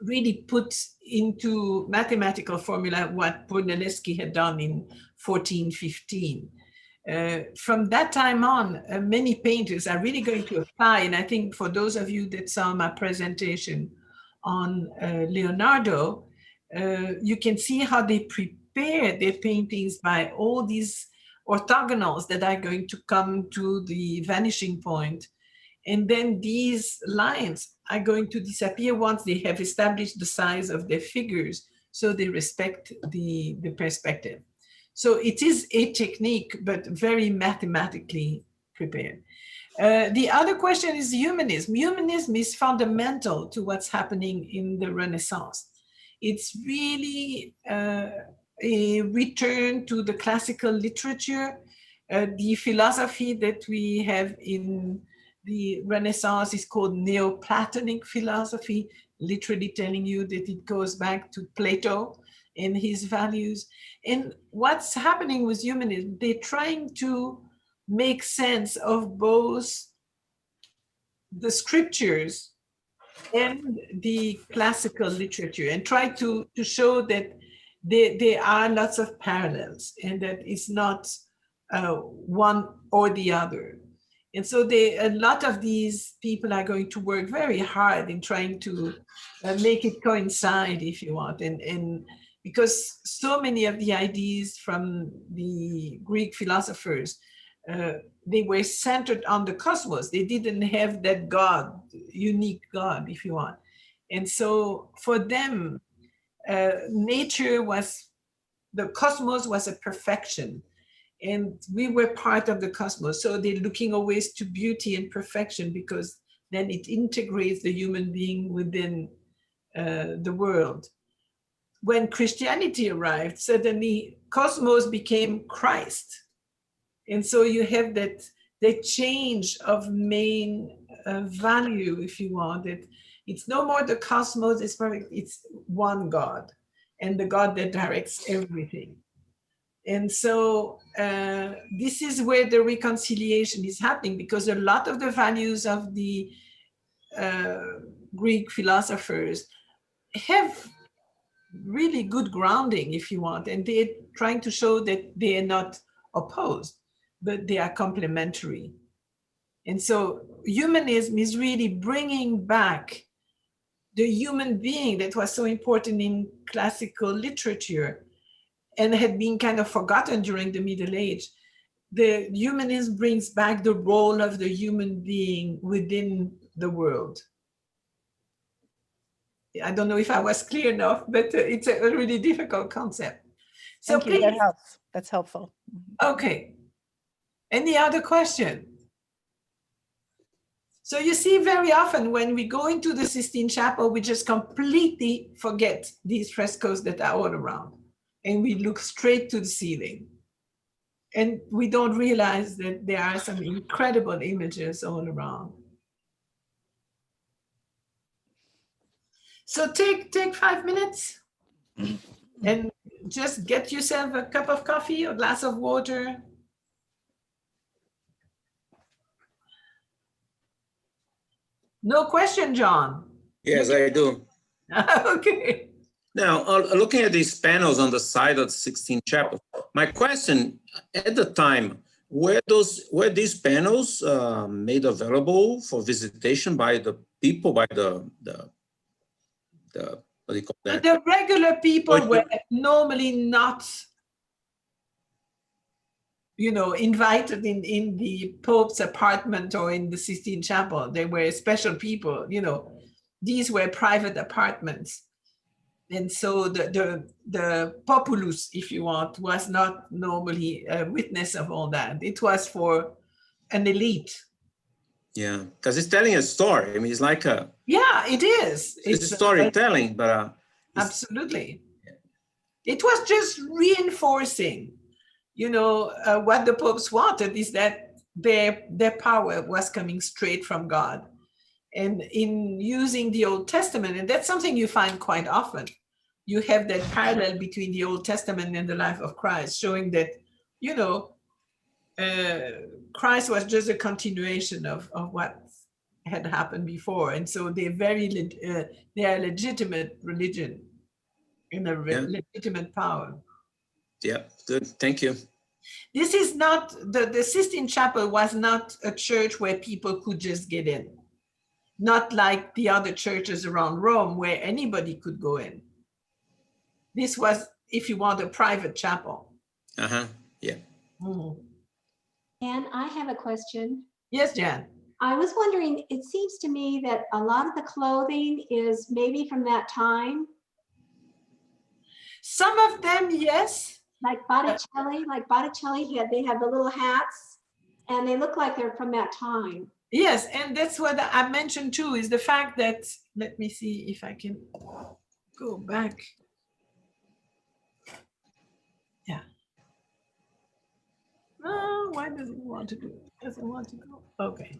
really put into mathematical formula what Brunelleschi had done in 1415. From that time on, many painters are really going to apply, and I think for those of you that saw my presentation on Leonardo, you can see how they prepare their paintings by all these orthogonals that are going to come to the vanishing point. And then these lines are going to disappear once they have established the size of their figures, so they respect the perspective. So it is a technique, but very mathematically prepared. The other question is humanism. Humanism is fundamental to what's happening in the Renaissance. It's really a return to the classical literature. The philosophy that we have in the Renaissance is called Neoplatonic philosophy, literally telling you that it goes back to Plato and his values. And what's happening with humanism, they're trying to make sense of both the scriptures and the classical literature, and try to show that there are lots of parallels and that it's not one or the other. And so a lot of these people are going to work very hard in trying to make it coincide, if you want. And because so many of the ideas from the Greek philosophers, they were centered on the cosmos. They didn't have that God, unique God, if you want. And so for them, nature was, the cosmos was a perfection. And we were part of the cosmos. So they're looking always to beauty and perfection, because then it integrates the human being within the world. When Christianity arrived, suddenly cosmos became Christ. And so you have that change of main value, if you want, that it's no more the cosmos, it's one God, and the God that directs everything. And so this is where the reconciliation is happening, because a lot of the values of the Greek philosophers have really good grounding, if you want, and they're trying to show that they are not opposed, but they are complementary. And so humanism is really bringing back the human being that was so important in classical literature and had been kind of forgotten during the Middle Age. The humanism brings back the role of the human being within the world. I don't know if I was clear enough, but it's a really difficult concept. So Thank you. That helps. That's helpful. Okay. Any other question? So you see, very often when we go into the Sistine Chapel, we just completely forget these frescoes that are all around, and we look straight to the ceiling. And we don't realize that there are some incredible images all around. So take 5 minutes and just get yourself a cup of coffee or a glass of water. No question, John. Yes, I do. Okay. Now, looking at these panels on the side of the Sistine Chapel, my question at the time, were these panels made available for visitation by the people, by the what do you call that? The regular people were normally not, invited in the Pope's apartment or in the Sistine Chapel. They were special people, these were private apartments. And so the populace, if you want, was not normally a witness of all that. It was for an elite. Yeah, because it's telling a story. I mean, it's like a... Yeah, it is. It's storytelling, but... Absolutely. It was just reinforcing, what the popes wanted is that their power was coming straight from God. And in using the Old Testament, and that's something you find quite often, you have that parallel between the Old Testament and the life of Christ, showing that, Christ was just a continuation of what had happened before. And so they are legitimate religion in a legitimate power. Yeah, good. Thank you. This is not, the Sistine Chapel was not a church where people could just get in. Not like the other churches around Rome where anybody could go in. This was, if you want, a private chapel. Yeah. Mm. Anne, I have a question. Yes, Jan. I was wondering, it seems to me that a lot of the clothing is maybe from that time. Some of them, yes. Like Botticelli, they have the little hats and they look like they're from that time. Yes, and that's what I mentioned too, is the fact that, let me see if I can go back. Yeah. Oh, why does it want to do it? Doesn't want to go. Okay.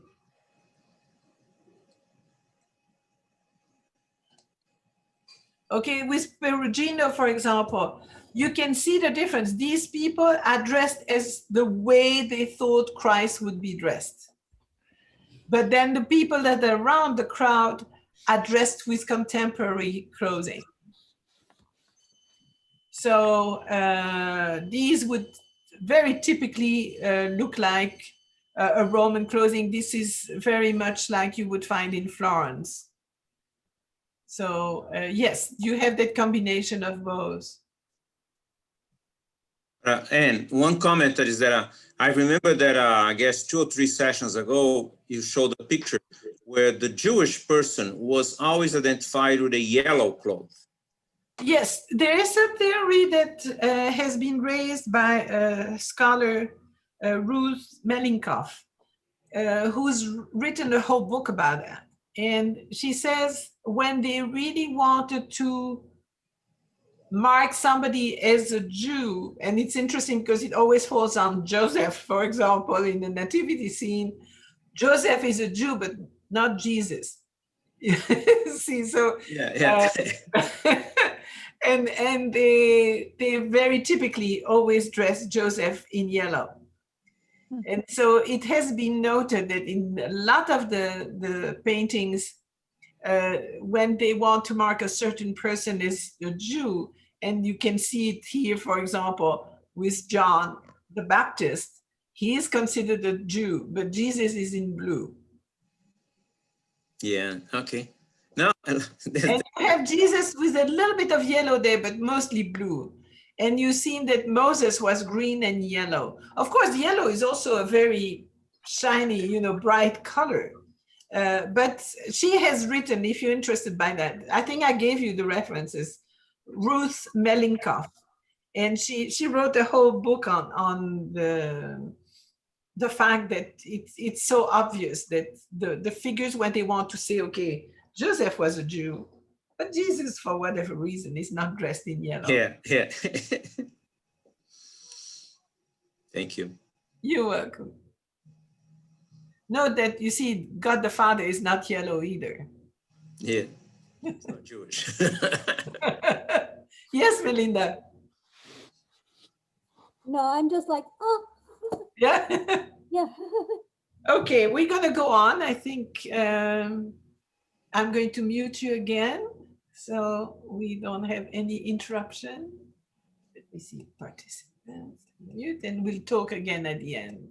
Okay, with Perruggino, for example, you can see the difference. These people are dressed as the way they thought Christ would be dressed. But then the people that are around the crowd are dressed with contemporary clothing. So these would very typically look like a Roman clothing. This is very much like you would find in Florence. So yes, you have that combination of both. And one comment is that I remember that I guess 2 or 3 sessions ago, you showed a picture where the Jewish person was always identified with a yellow cloth. Yes, there is a theory that has been raised by scholar Ruth Melinkoff, who's written a whole book about that. And she says when they really wanted to mark somebody as a Jew, and it's interesting because it always falls on Joseph, for example, in the nativity scene. Joseph is a Jew, but not Jesus. See, so yeah. and they very typically always dress Joseph in yellow. And so it has been noted that in a lot of the paintings, when they want to mark a certain person as a Jew, and you can see it here, for example, with John the Baptist, he is considered a Jew, but Jesus is in blue. Yeah, okay. Now, and you have Jesus with a little bit of yellow there, but mostly blue. And you've seen that Moses was green and yellow. Of course, yellow is also a very shiny, bright color. But she has written, if you're interested by that, I think I gave you the references, Ruth Melinkoff. And she wrote a whole book on the fact that it's so obvious that the figures, when they want to say, okay, Joseph was a Jew, but Jesus, for whatever reason, is not dressed in yellow. Yeah. Thank you. You're welcome. Note that, you see, God the Father is not yellow either. Yeah, it's not Jewish. Yes, Melinda. No, I'm just like, oh. Yeah. Yeah. Okay, we're gonna go on. I think I'm going to mute you again so we don't have any interruption. Let me see, participants, mute, and we'll talk again at the end.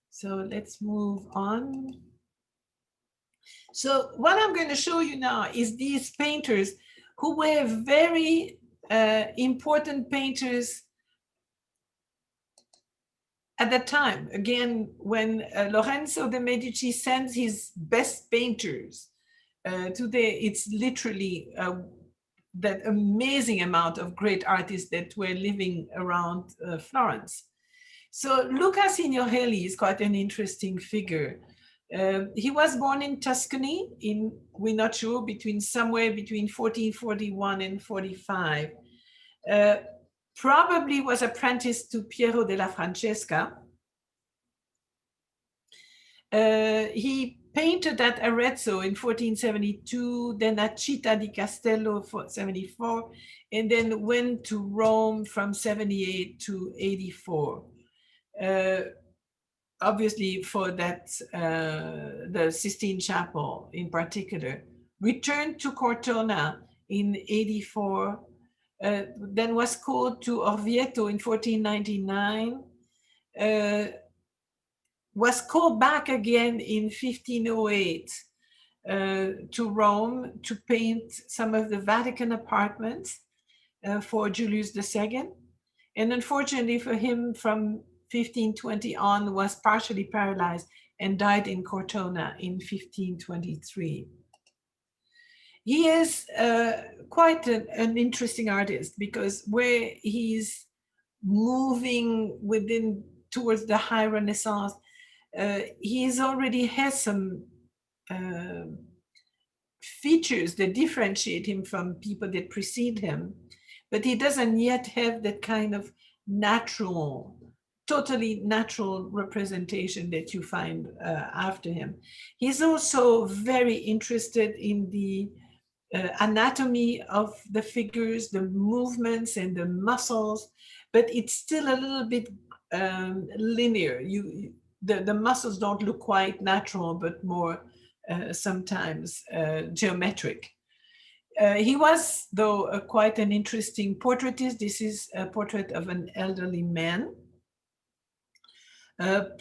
So let's move on. So what I'm going to show you now is these painters who were very important painters at that time. Again, when Lorenzo de' Medici sends his best painters today, it's literally that amazing amount of great artists that were living around Florence. So Luca Signorelli is quite an interesting figure. He was born in Tuscany, we're not sure, somewhere between 1441 and 45. Probably was apprenticed to Piero della Francesca. He painted at Arezzo in 1472, then at Città di Castello for 74, and then went to Rome from 78 to 84. Obviously for that, the Sistine Chapel in particular. Returned to Cortona in 84, then was called to Orvieto in 1499, was called back again in 1508 to Rome to paint some of the Vatican apartments for Julius II. And unfortunately for him, from 1520 on, was partially paralyzed and died in Cortona in 1523. He is quite an interesting artist because where he's moving towards the high Renaissance, he already has some features that differentiate him from people that precede him, but he doesn't yet have that kind of totally natural representation that you find after him. He's also very interested in the anatomy of the figures, the movements and the muscles, but it's still a little bit linear. The muscles don't look quite natural, but more sometimes geometric. He was, though, quite an interesting portraitist. This is a portrait of an elderly man.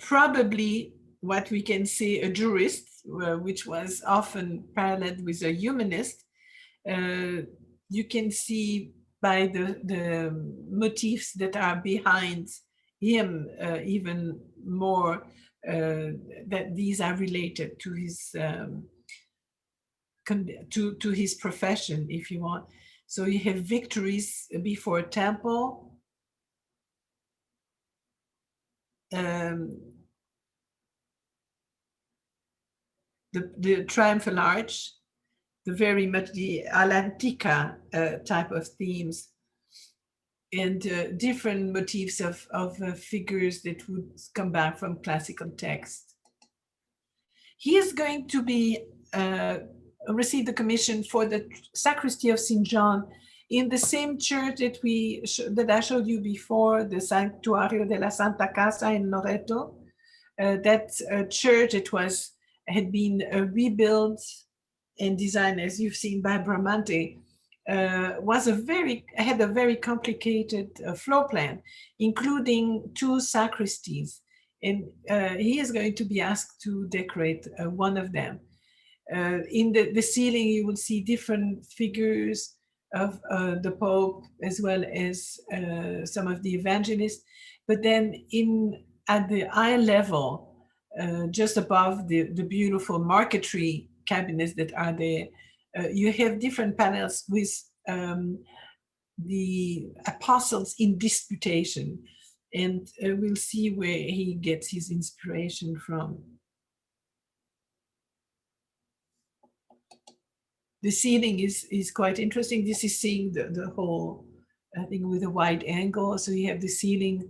Probably what we can say a jurist, which was often paralleled with a humanist. You can see by the motifs that are behind him even more that these are related to his to his profession, if you want. So you have victories before a temple. The triumphal arch, very much the all'antica type of themes, and different motifs of figures that would come back from classical text. He is going to be receive the commission for the sacristy of St. John in the same church that I showed you before, the Santuario della Santa Casa in Loreto. That church, had been rebuilt and designed, as you've seen, by Brahmata, had a very complicated floor plan, including 2 sacristies. And he is going to be asked to decorate one of them. In the ceiling, you will see different figures of the Pope, as well as some of the evangelists. But then at the eye level, just above the beautiful marquetry cabinets that are there, you have different panels with the apostles in disputation. And we'll see where he gets his inspiration from. The ceiling is quite interesting. This is seeing the whole thing with a wide angle. So you have the ceiling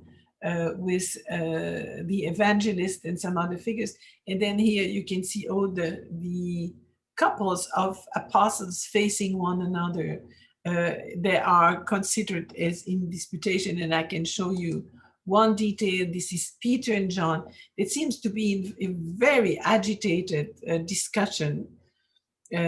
with the evangelist and some other figures. And then here you can see all the couples of apostles facing one another. They are considered as in disputation, and I can show you one detail. This is Peter and John. It seems to be a very agitated discussion. We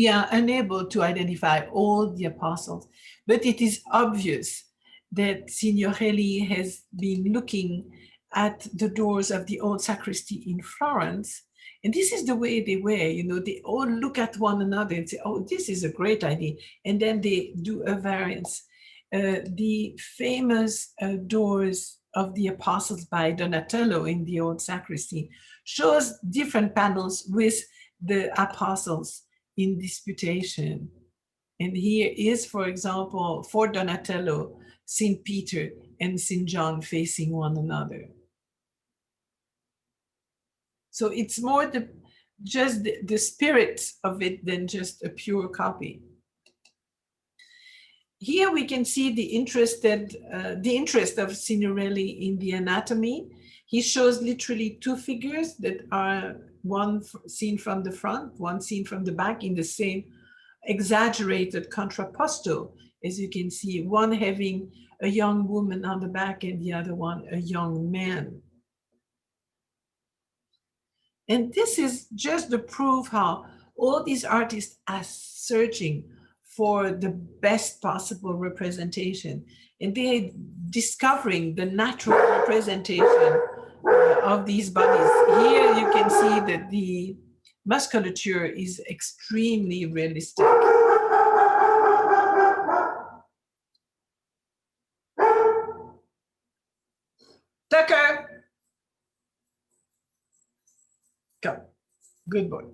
are unable to identify all the apostles, but it is obvious that Signorelli has been looking at the doors of the old sacristy in Florence. And this is the way they were, you know, they all look at one another and say, oh, this is a great idea. And then they do a variance. The famous doors of the apostles by Donatello in the old sacristy shows different panels with the apostles in disputation. And here is, for example, for Donatello, Saint Peter and Saint John facing one another. So it's more just the spirit of it than just a pure copy. Here we can see the interest of Signorelli in the anatomy. He shows literally two figures that are one seen from the front, one seen from the back in the same exaggerated contrapposto. As you can see, one having a young woman on the back and the other one a young man. And this is just the proof how all these artists are searching for the best possible representation. And they're discovering the natural representation of these bodies. Here you can see that the musculature is extremely realistic. Tucker! Come, good boy.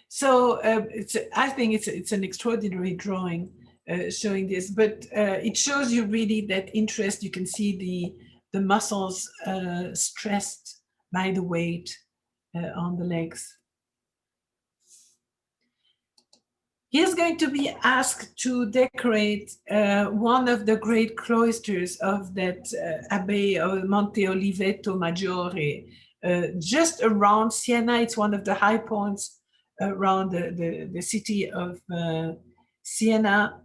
So I think it's an extraordinary drawing showing this, but it shows you really that interest. You can see the muscles stressed by the weight on the legs. He is going to be asked to decorate one of the great cloisters of that Abbey of Monte Oliveto Maggiore, just around Siena. It's one of the high points around the city of Siena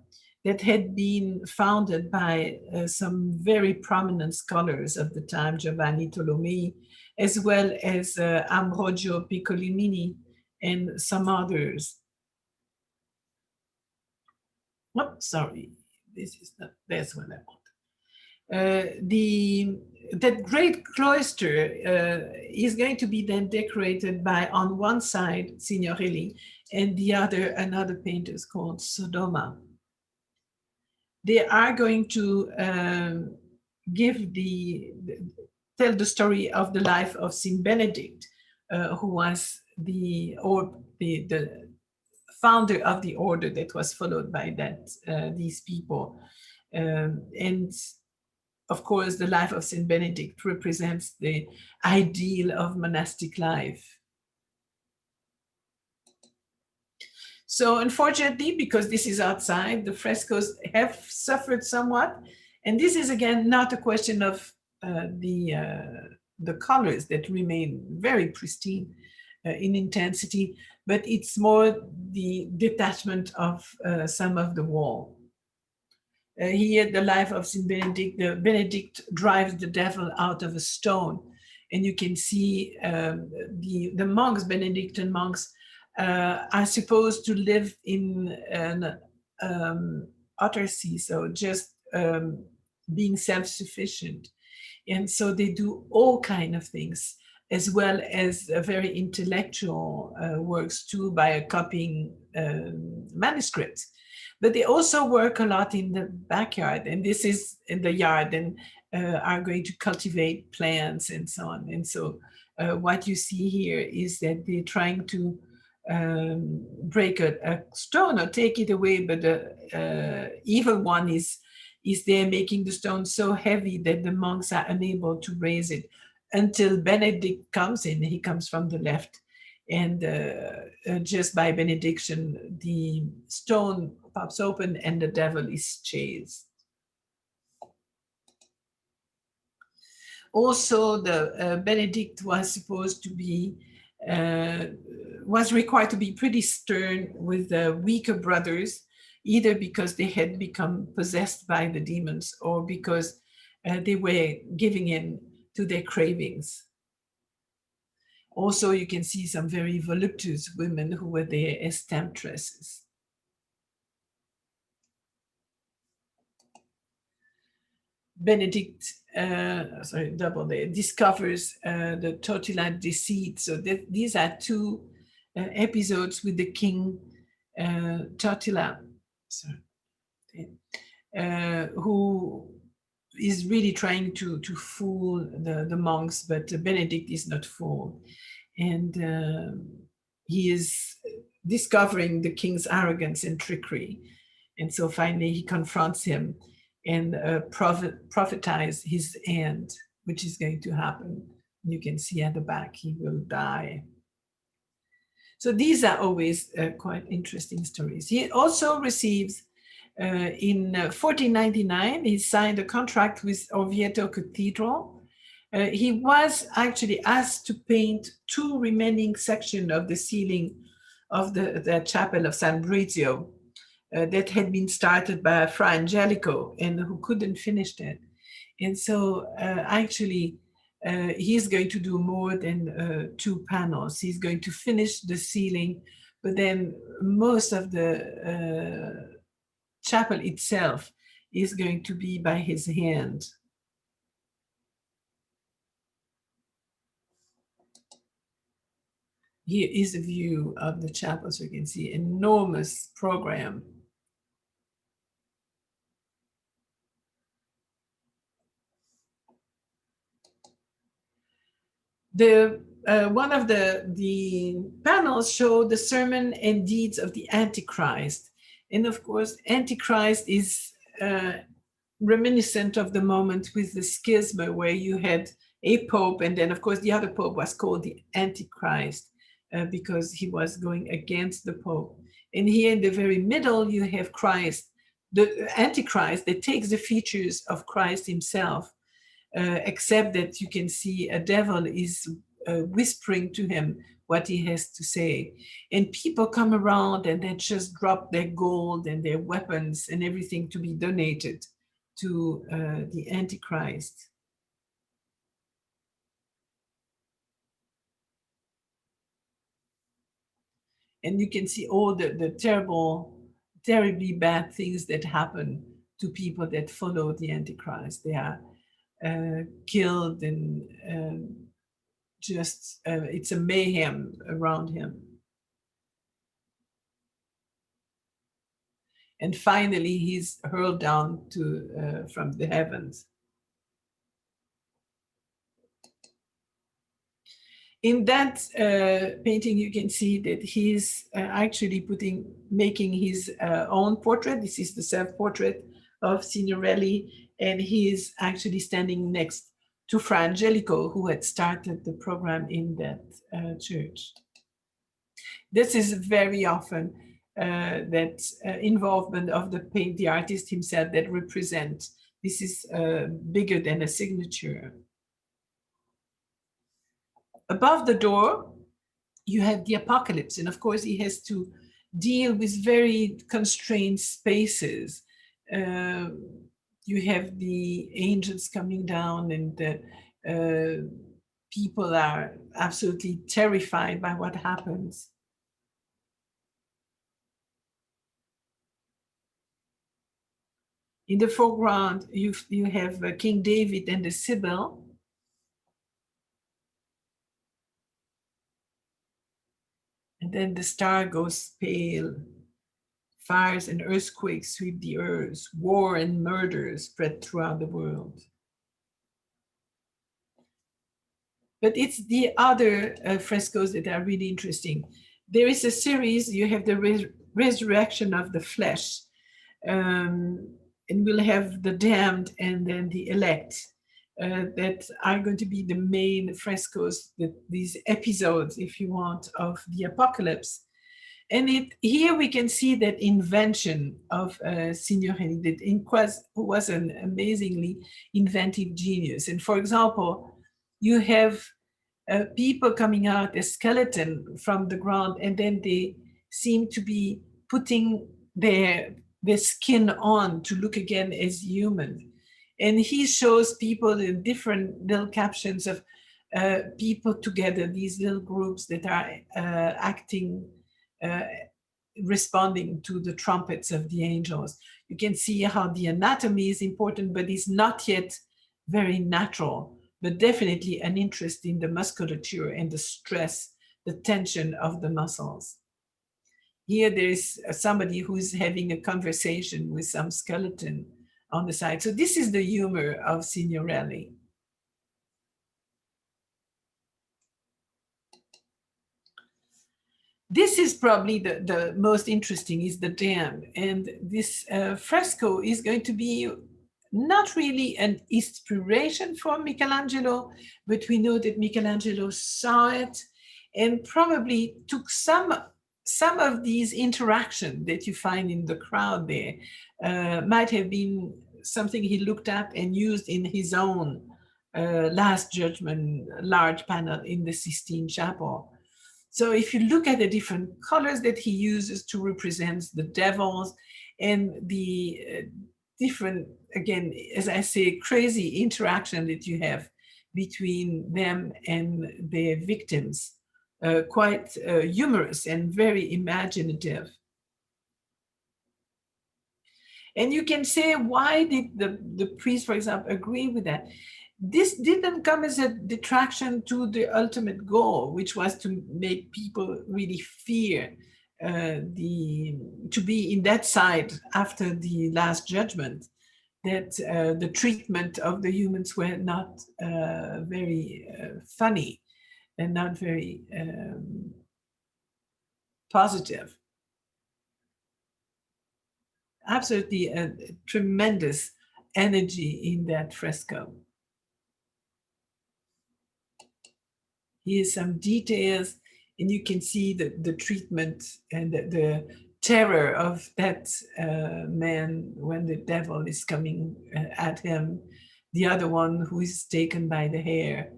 that had been founded by some very prominent scholars of the time, Giovanni Tolomei, as well as Ambrogio Piccolomini and some others. Oops, sorry, this is not, that's what I want. That great cloister is going to be then decorated by, on one side, Signorelli, and the other, another painter called Sodoma. They are going to tell the story of the life of Saint Benedict, who was the founder of the order that was followed by these people. And of course, the life of Saint Benedict represents the ideal of monastic life. So unfortunately, because this is outside, the frescoes have suffered somewhat. And this is, again, not a question of the colors that remain very pristine in intensity, but it's more the detachment of some of the wall. Here, the life of Saint Benedict, Benedict drives the devil out of a stone. And you can see the monks, Benedictine monks, are supposed to live in an autarcy, so just being self-sufficient. And so they do all kinds of things, as well as very intellectual works too, by copying manuscripts. But they also work a lot in the backyard, and this is in the yard, and are going to cultivate plants and so on. And so what you see here is that they're trying to break a stone or take it away, but the evil one is there, making the stone so heavy that the monks are unable to raise it until Benedict comes in. He comes from the left, and just by benediction, the stone pops open and the devil is chased. Also, the Benedict was supposed to be, was required to be pretty stern with the weaker brothers, either because they had become possessed by the demons or because they were giving in to their cravings. Also, you can see some very voluptuous women who were there as temptresses. Benedict, discovers the Totila deceit. So these are two episodes with the king Totila, who is really trying to fool the monks, but Benedict is not fooled. And he is discovering the king's arrogance and trickery. And so finally he confronts him and prophesies his end, which is going to happen. You can see at the back, he will die. So these are always quite interesting stories. He also receives, in 1499, he signed a contract with Orvieto Cathedral. He was actually asked to paint two remaining sections of the ceiling of the chapel of San Brizio that had been started by Fra Angelico and who couldn't finish that. And so actually, he's going to do more than two panels. He's going to finish the ceiling, but then most of the chapel itself is going to be by his hand. Here is a view of the chapel, so you can see enormous program. One of the panels show the sermon and deeds of the Antichrist. And of course, Antichrist is reminiscent of the moment with the schism where you had a pope, and then of course the other pope was called the Antichrist because he was going against the pope. And here in the very middle, you have Christ, the Antichrist that takes the features of Christ himself, except that you can see a devil is whispering to him what he has to say. And people come around and they just drop their gold and their weapons and everything to be donated to the Antichrist. And you can see all the terribly bad things that happen to people that follow the Antichrist. They are killed and just it's a mayhem around him. And finally, he's hurled down from the heavens. In that painting, you can see that he's actually making his own portrait. This is the self-portrait of Signorelli, and he is actually standing next to Fra Angelico, who had started the program in that church. This is very often that involvement of the artist himself that represents. This is bigger than a signature. Above the door, you have the Apocalypse, and of course he has to deal with very constrained spaces. You have the angels coming down, and the people are absolutely terrified by what happens. In the foreground, you have King David and the Sybil. And then the star goes pale. Fires and earthquakes sweep the earth. War and murder spread throughout the world. But it's the other frescoes that are really interesting. There is a series, you have the resurrection of the flesh. And we'll have the damned and then the elect. That are going to be the main frescoes, these episodes, if you want, of the Apocalypse. And here we can see that invention of Signorelli, who was an amazingly inventive genius. And for example, you have people coming out, a skeleton from the ground, and then they seem to be putting their skin on to look again as human. And he shows people in different little captions of people together, these little groups that are acting, responding to the trumpets of the angels. You can see how the anatomy is important, but it's not yet very natural, but definitely an interest in the musculature and the stress, the tension of the muscles. Here there is somebody who is having a conversation with some skeleton on the side. So this is the humor of Signorelli. This is probably the most interesting, is the dam. And this fresco is going to be not really an inspiration for Michelangelo, but we know that Michelangelo saw it and probably took some of these interactions that you find in the crowd there, might have been something he looked at and used in his own Last Judgment large panel in the Sistine Chapel. So if you look at the different colors that he uses to represent the devils and the different, again, as I say, crazy interaction that you have between them and their victims, quite humorous and very imaginative. And you can say, why did the priest, for example, agree with that? This didn't come as a detraction to the ultimate goal, which was to make people really fear to be in that side after the Last Judgment, that the treatment of the humans were not very funny and not very positive. Absolutely a tremendous energy in that fresco. Here's some details, and you can see the treatment and the terror of that man when the devil is coming at him, the other one who is taken by the hair.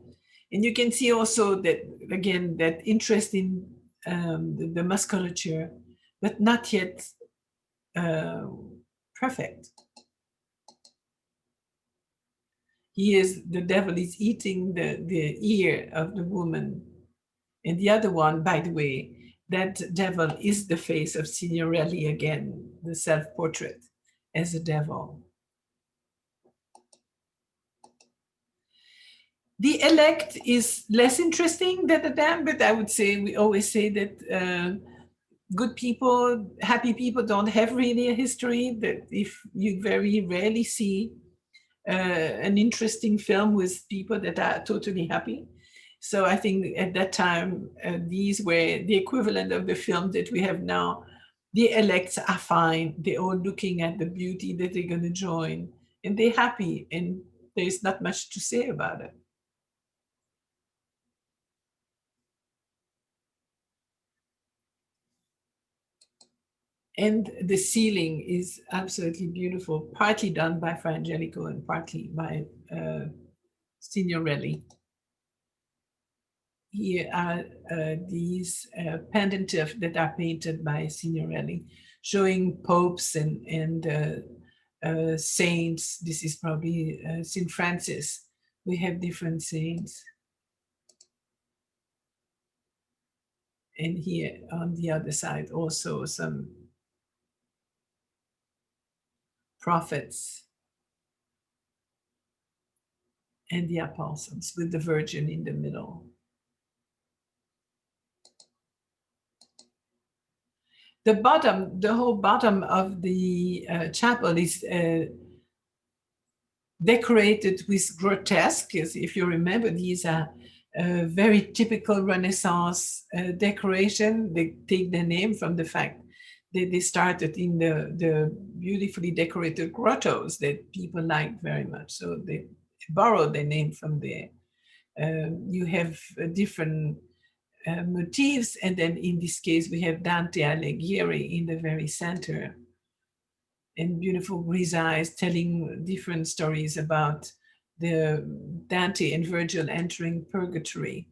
And you can see also that, again, that interest in the musculature, but not yet perfect. The devil is eating the ear of the woman. And the other one, by the way, that devil is the face of Signorelli again, the self-portrait as a devil. The elect is less interesting than the damned, but I would say, we always say that good people, happy people don't have really a history, that if you very rarely see an interesting film with people that are totally happy. So I think at that time, these were the equivalent of the film that we have now. The elects are fine. They're all looking at the beauty that they're going to join, and they're happy, and there's not much to say about it. And the ceiling is absolutely beautiful, partly done by Fra Angelico and partly by Signorelli. Here are these pendentifs that are painted by Signorelli, showing popes and saints. This is probably St. Francis. We have different saints. And here on the other side, also some prophets and the apostles with the Virgin in the middle. The whole bottom of the chapel is decorated with grotesque. If you remember, these are very typical Renaissance decoration. They take their name from the fact that they started in the beautifully decorated grottos that people liked very much. So they borrowed their name from there. You have different motifs, and then in this case we have Dante Alighieri in the very center, and beautiful grisailles telling different stories about the Dante and Virgil entering purgatory.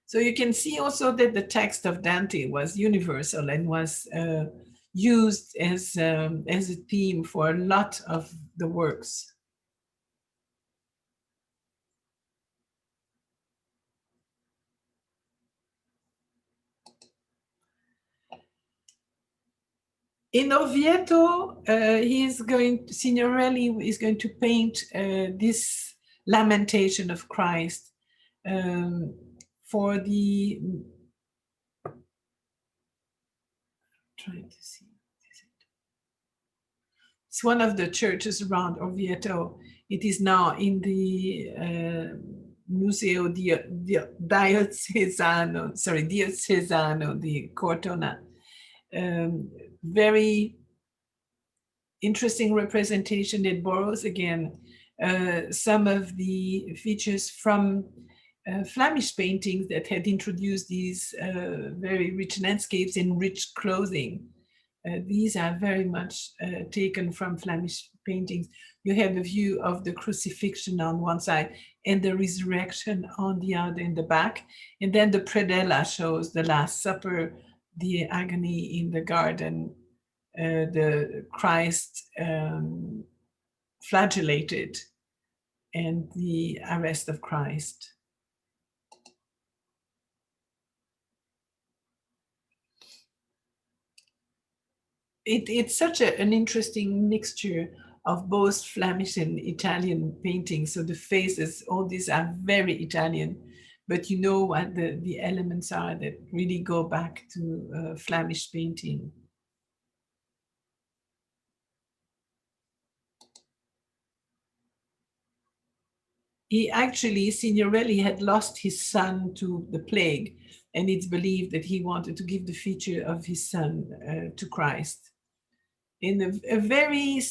So you can see also that the text of Dante was universal and was used as a theme for a lot of the works. In Oviedo, Signorelli is going to paint this Lamentation of Christ for the, trying to see, it's one of the churches around Oviedo. It is now in the Museo Diocesano di Cortona. Very interesting representation that borrows again some of the features from Flemish paintings that had introduced these very rich landscapes in rich clothing. These are very much taken from Flemish paintings. You have a view of the crucifixion on one side and the resurrection on the other in the back. And then the predella shows the Last Supper, the agony in the garden, the Christ flagellated, and the arrest of Christ. It's such an interesting mixture of both Flemish and Italian paintings. So the faces, all these are very Italian, but you know what the elements are that really go back to Flemish painting. Signorelli had lost his son to the plague, and it's believed that he wanted to give the feature of his son to Christ. In a very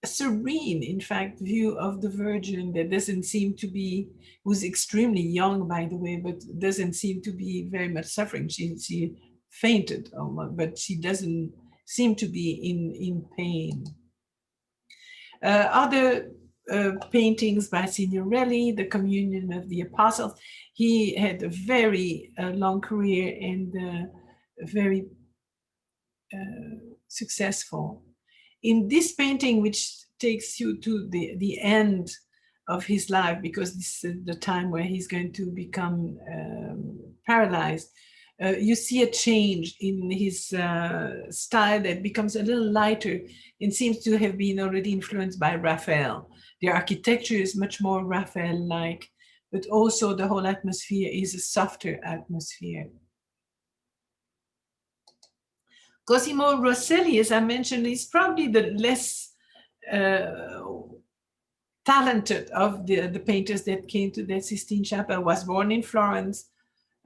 serene, in fact, view of the Virgin that doesn't seem to be, who's extremely young, by the way, but doesn't seem to be very much suffering. She fainted, but she doesn't seem to be in pain. Other paintings by Signorelli, the Communion of the Apostles. He had a very long career and very successful. In this painting, which takes you to the end of his life, because this is the time where he's going to become paralyzed, you see a change in his style that becomes a little lighter and seems to have been already influenced by Raphael. The architecture is much more Raphael-like, but also the whole atmosphere is a softer atmosphere. Cosimo Rosselli, as I mentioned, is probably the less talented of the painters that came to the Sistine Chapel. Was born in Florence,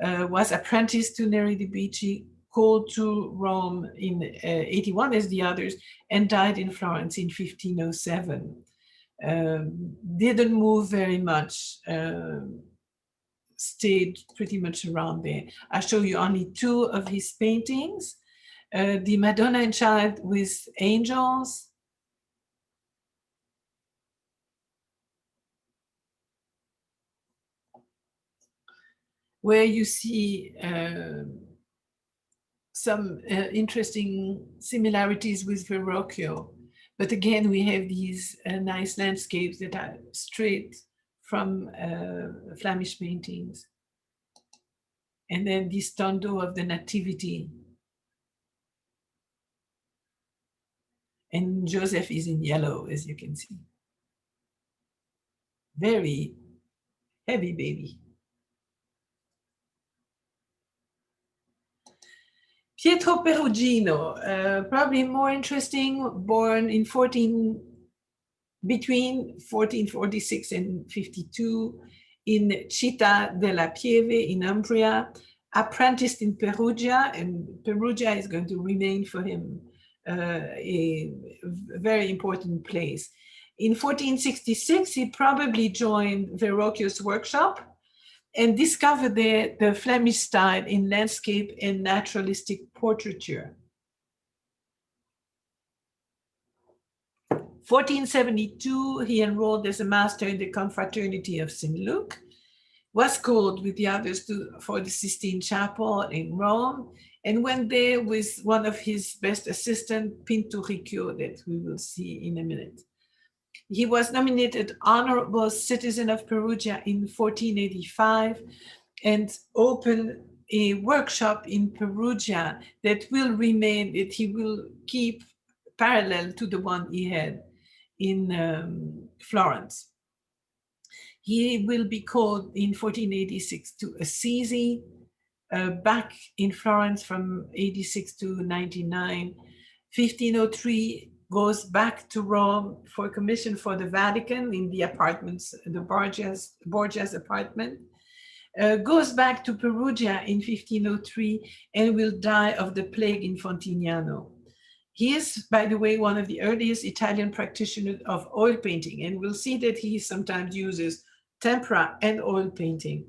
was apprenticed to Neri de' Bici, called to Rome in 81 as the others, and died in Florence in 1507. Didn't move very much, stayed pretty much around there. I show you only two of his paintings. The Madonna and Child with angels. Where you see some interesting similarities with Verrocchio. But again, we have these nice landscapes that are straight from Flemish paintings. And then this tondo of the Nativity. And Joseph is in yellow, as you can see. Very heavy baby. Pietro Perruggino, probably more interesting, born in between 1446 and 52 in Città della Pieve in Umbria, apprenticed in Perugia, and Perugia is going to remain for him a very important place. In 1466, he probably joined Verrocchio's workshop and discovered the Flemish style in landscape and naturalistic portraiture. 1472, he enrolled as a master in the Confraternity of St. Luke, was called with the others for the Sistine Chapel in Rome, and went there with one of his best assistants, Pinturicchio, that we will see in a minute. He was nominated Honorable Citizen of Perugia in 1485 and opened a workshop in Perugia that will remain, that he will keep parallel to the one he had in Florence. He will be called in 1486 to Assisi, back in Florence from 86 to 99. 1503 goes back to Rome for commission for the Vatican in the apartments, the Borgia's apartment. Goes back to Perugia in 1503 and will die of the plague in Fontignano. He is, by the way, one of the earliest Italian practitioners of oil painting, and we'll see that he sometimes uses tempera and oil painting.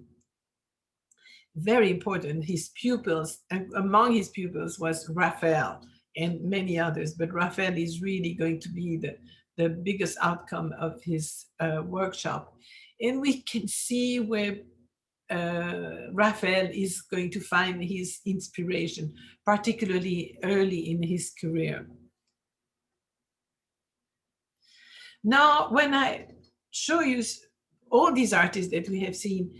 Very important. His pupils, and among his pupils was Raphael and many others, but Raphael is really going to be the biggest outcome of his workshop. And we can see where Raphael is going to find his inspiration, particularly early in his career. Now, when I show you all these artists that we have seen,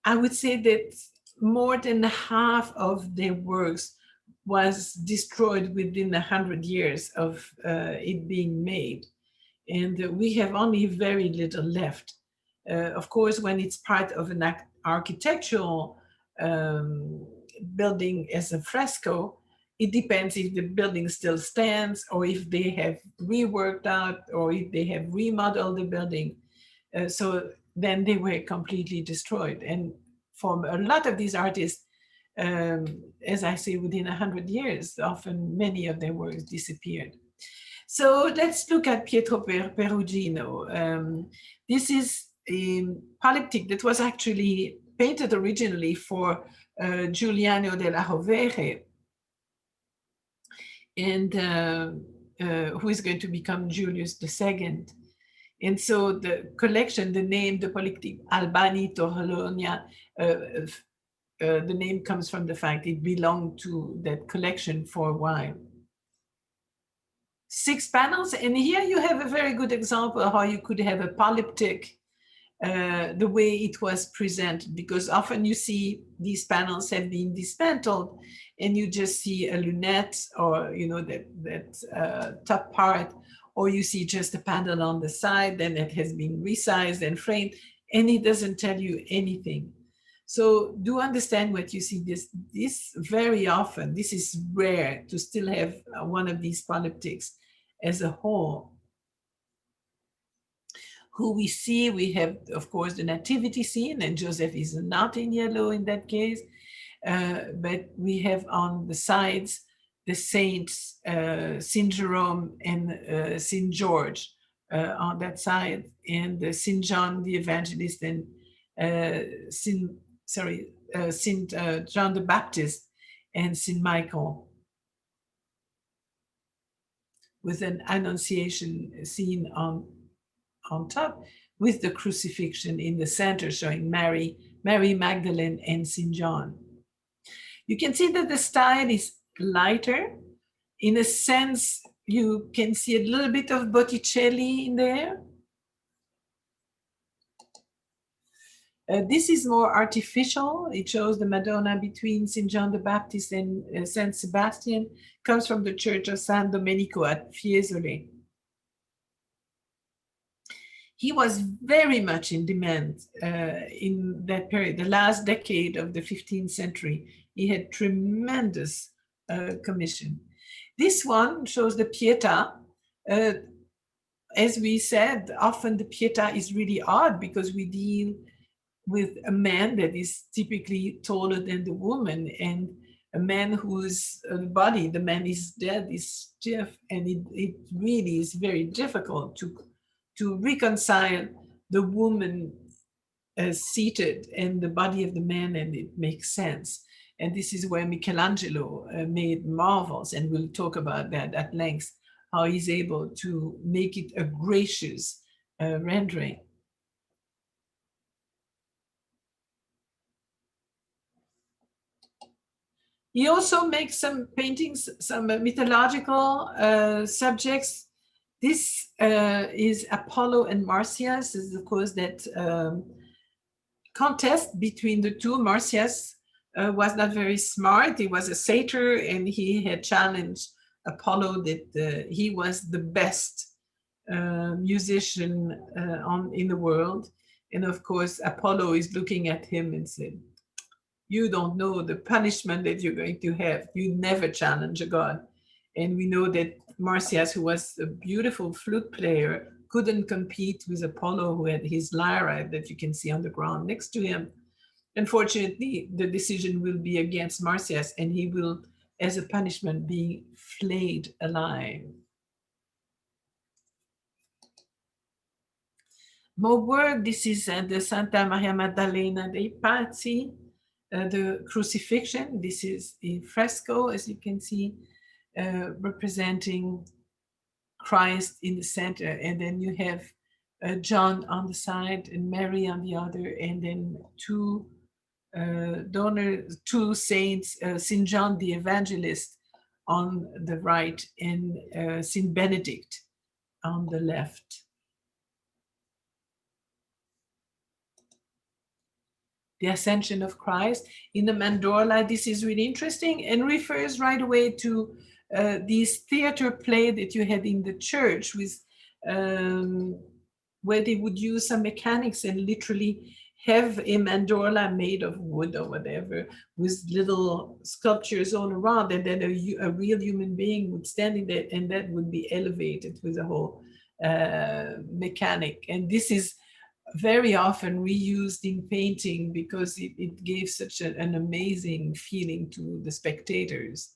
I would say that more than half of their works was destroyed within 100 years of it being made. And we have only very little left. Of course, when it's part of an architectural building as a fresco, it depends if the building still stands or if they have reworked out or if they have remodeled the building. So then they were completely destroyed. And for a lot of these artists, as I say, within 100 years, often many of their works disappeared. So let's look at Pietrope Perruggino. This is a polyptych that was actually painted originally for Giuliano della Rovere, and who is going to become Julius II. And so the collection, the name, the polyptych Albani Torlonia, the name comes from the fact it belonged to that collection for a while. 6 panels, and here you have a very good example of how you could have a polyptych the way it was presented, because often you see these panels have been dismantled and you just see a lunette or that top part, or you see just a panel on the side, then it has been resized and framed, and it doesn't tell you anything. So do understand what you see. This very often, this is rare to still have one of these polyptychs as a whole. Who we see, we have, of course, the nativity scene, and Joseph is not in yellow in that case, but we have on the sides the saints, Saint Jerome and Saint George on that side, and Saint John the Evangelist and Saint John the Baptist and Saint Michael, with an Annunciation scene on top, with the crucifixion in the center showing Mary Magdalene and Saint John. You can see that the style is lighter. In a sense, you can see a little bit of Botticelli in there. This is more artificial. It shows the Madonna between St. John the Baptist and Saint Sebastian. Comes from the church of San Domenico at Fiesole. He was very much in demand in that period, the last decade of the 15th century. He had tremendous commission. This one shows the Pieta. As we said, often the Pieta is really odd because we deal with a man that is typically taller than the woman, and a man whose body, the man is dead, is stiff, and it really is very difficult to reconcile the woman seated and the body of the man, and it makes sense. And this is where Michelangelo made marvels, and we'll talk about that at length, how he's able to make it a gracious rendering. He also makes some paintings, some mythological subjects. This is Apollo and Marcia. This is, of course, that contest between the two. Marcia's was not very smart. He was a satyr, and he had challenged Apollo that he was the best musician in the world. And of course, Apollo is looking at him and said, "You don't know the punishment that you're going to have. You never challenge a god." And we know that Marcia, who was a beautiful flute player, couldn't compete with Apollo, who had his lyra that you can see on the ground next to him. Unfortunately, the decision will be against Marcias, and he will, as a punishment, be flayed alive. More work. This is the Santa Maria Maddalena dei Pazzi, the crucifixion. This is a fresco, as you can see, representing Christ in the center, and then you have John on the side and Mary on the other, and then two saints, Saint John the Evangelist on the right and Saint Benedict on the left. The Ascension of Christ in the mandorla. This is really interesting and refers right away to this theater play that you had in the church with where they would use some mechanics and literally have a mandorla made of wood or whatever with little sculptures all around, and then a real human being would stand in that, and that would be elevated with a whole mechanic. And this is very often reused in painting because it gave such an amazing feeling to the spectators.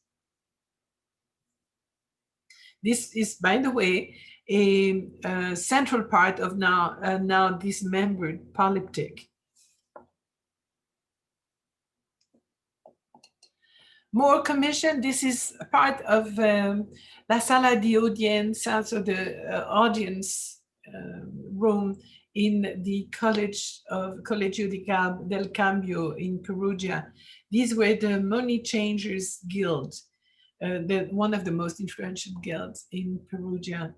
This is, by the way, a central part of now dismembered polyptych. More commission. This is part of La Sala di Udienza, so the audience room in the Collegio del Cambio in Perugia. These were the money changers guild, one of the most influential guilds in Perugia.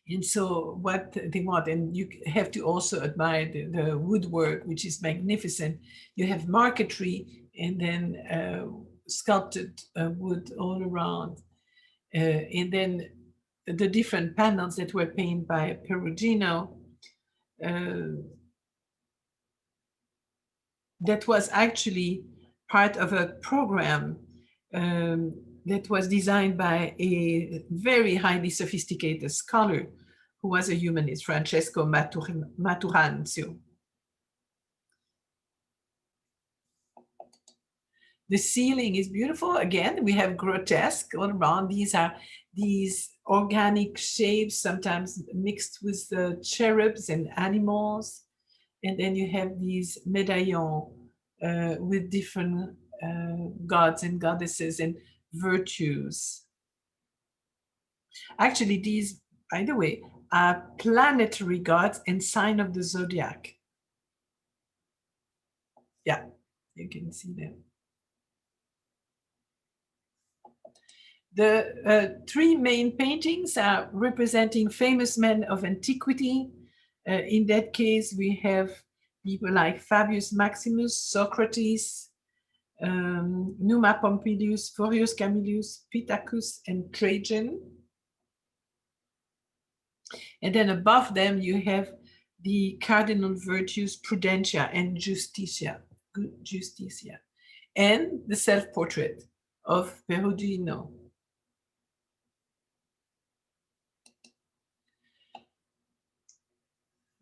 And so what they want, and you have to also admire the woodwork, which is magnificent. You have marquetry and then sculpted wood all around. And then the different panels that were painted by Perruggino, that was actually part of a program that was designed by a very highly sophisticated scholar who was a humanist, Francesco Maturanzio. The ceiling is beautiful. Again, we have grotesque all around. These are these organic shapes, sometimes mixed with the cherubs and animals. And then you have these medaillons with different gods and goddesses and virtues. Actually, these, by the way, are planetary gods and sign of the zodiac. Yeah, you can see them. The three main paintings are representing famous men of antiquity. In that case, we have people like Fabius Maximus, Socrates, Numa Pompilius, Furius Camillus, Pittacus, and Trajan. And then above them, you have the cardinal virtues, prudentia and justitia, and the self-portrait of Perugino.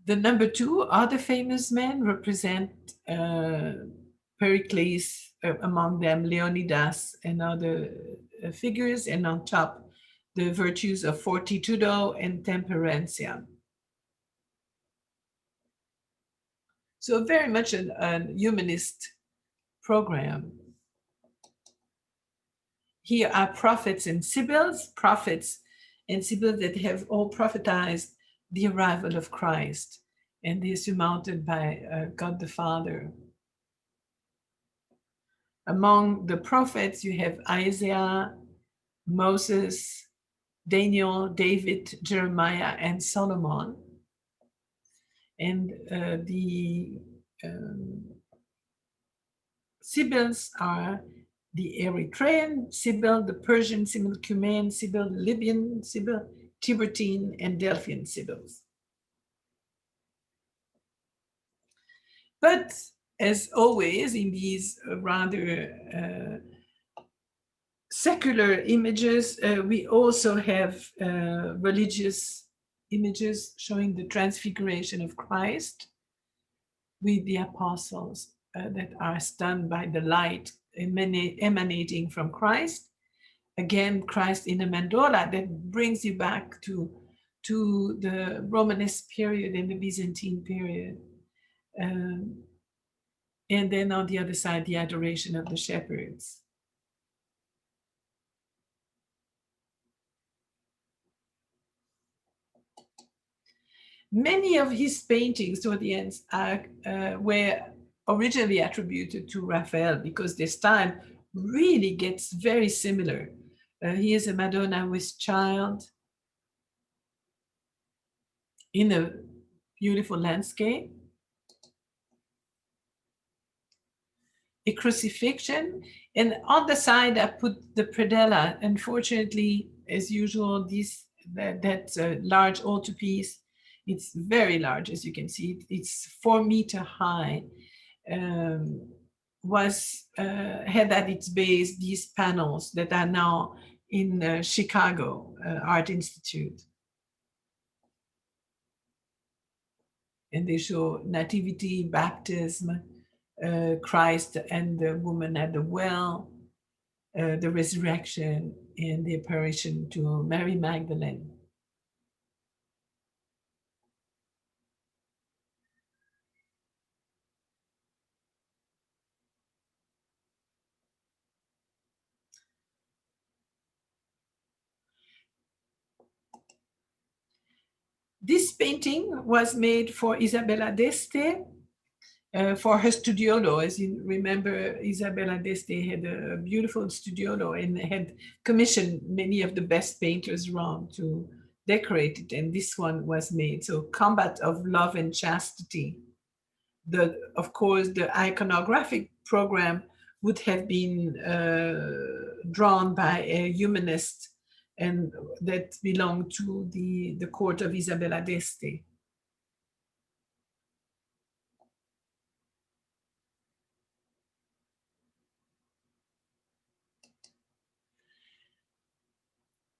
The number two other famous men represent Pericles, among them Leonidas and other figures, and on top, the virtues of fortitudo and temperantia. So very much a humanist program. Here are prophets and sibyls that have all prophetized the arrival of Christ, and they are surmounted by God the Father. Among the prophets, you have Isaiah, Moses, Daniel, David, Jeremiah, and Solomon. And the sibyls are the Eritrean Sybil, the Persian Sybil, Cumaean Sybil, Libyan Sybil, Tiburtine, and Delphian Sybils. But as always in these rather secular images, we also have religious images showing the transfiguration of Christ with the apostles that are stunned by the light emanating from Christ. Again, Christ in a mandorla that brings you back to the Romanesque period and the Byzantine period. And then on the other side, the adoration of the shepherds. Many of his paintings toward the end were originally attributed to Raphael because their style really gets very similar. Here's a Madonna with child in a beautiful landscape. A crucifixion, and on the side I put the predella. Unfortunately, as usual, that's a large altarpiece. It's very large, as you can see. It's 4 meters high. Had at its base these panels that are now in Chicago Art Institute. And they show nativity, baptism, Christ and the woman at the well, the resurrection, and the apparition to Mary Magdalene. This painting was made for Isabella d'Este for her studiolo. As you remember, Isabella d'Este had a beautiful studiolo and had commissioned many of the best painters around to decorate it, and this one was made. So Combat of Love and Chastity. Of course, the iconographic program would have been drawn by a humanist, and that belonged to the court of Isabella d'Este.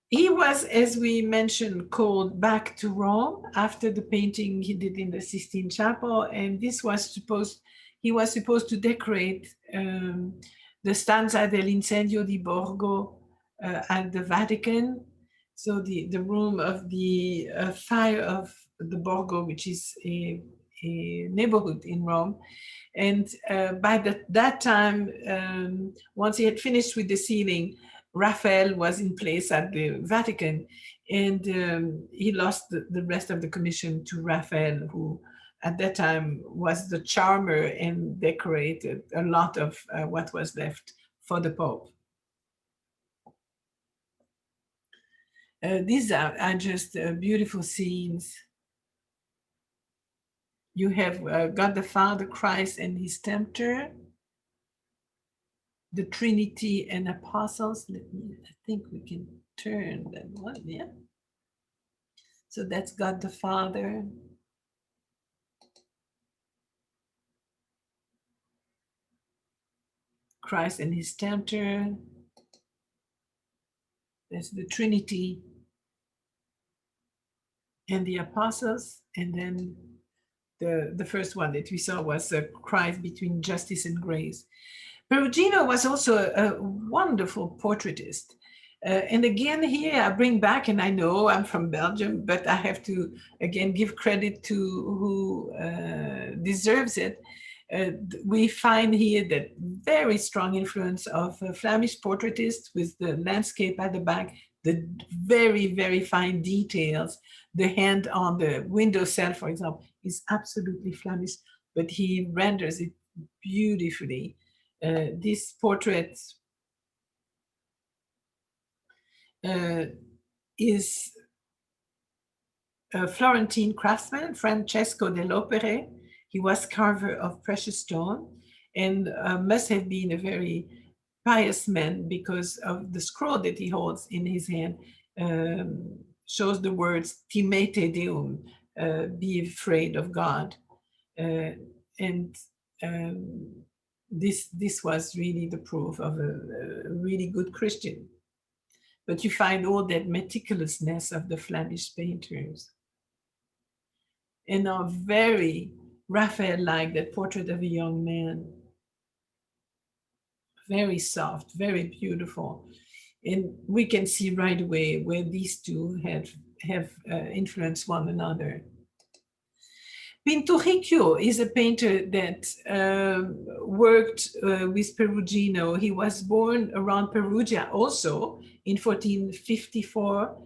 He was, as we mentioned, called back to Rome after the painting he did in the Sistine Chapel, and he was supposed to decorate the stanza dell'incendio di Borgo at the Vatican, so the room of the fire of the Borgo, which is a neighborhood in Rome. And by that time, once he had finished with the ceiling, Raphael was in place at the Vatican, and he lost the rest of the commission to Raphael, who at that time was the charmer and decorated a lot of what was left for the Pope. These are just beautiful scenes. You have God the Father, Christ, and his tempter, the Trinity and apostles. I think we can turn that one, yeah. So that's God the Father. Christ and his tempter. There's the Trinity and the apostles. And then the first one that we saw was Christ between justice and grace. Perruggino was also a wonderful portraitist. And again, here I bring back, and I know I'm from Belgium, but I have to, again, give credit to who deserves it. We find here that very strong influence of Flemish portraitists with the landscape at the back, the very, very fine details. The hand on the windowsill, for example, is absolutely Flemish, but he renders it beautifully. This portrait is a Florentine craftsman, Francesco dell'Opere. He was carver of precious stone and must have been a very pious man because of the scroll that he holds in his hand, shows the words timete deum, be afraid of God. And this was really the proof of a really good Christian. But you find all that meticulousness of the Flemish painters, and are very Raphael-like, that portrait of a young man. Very soft, very beautiful. And we can see right away where these two have influenced one another. Pinturicchio is a painter that worked with Perugino. He was born around Perugia also in 1454,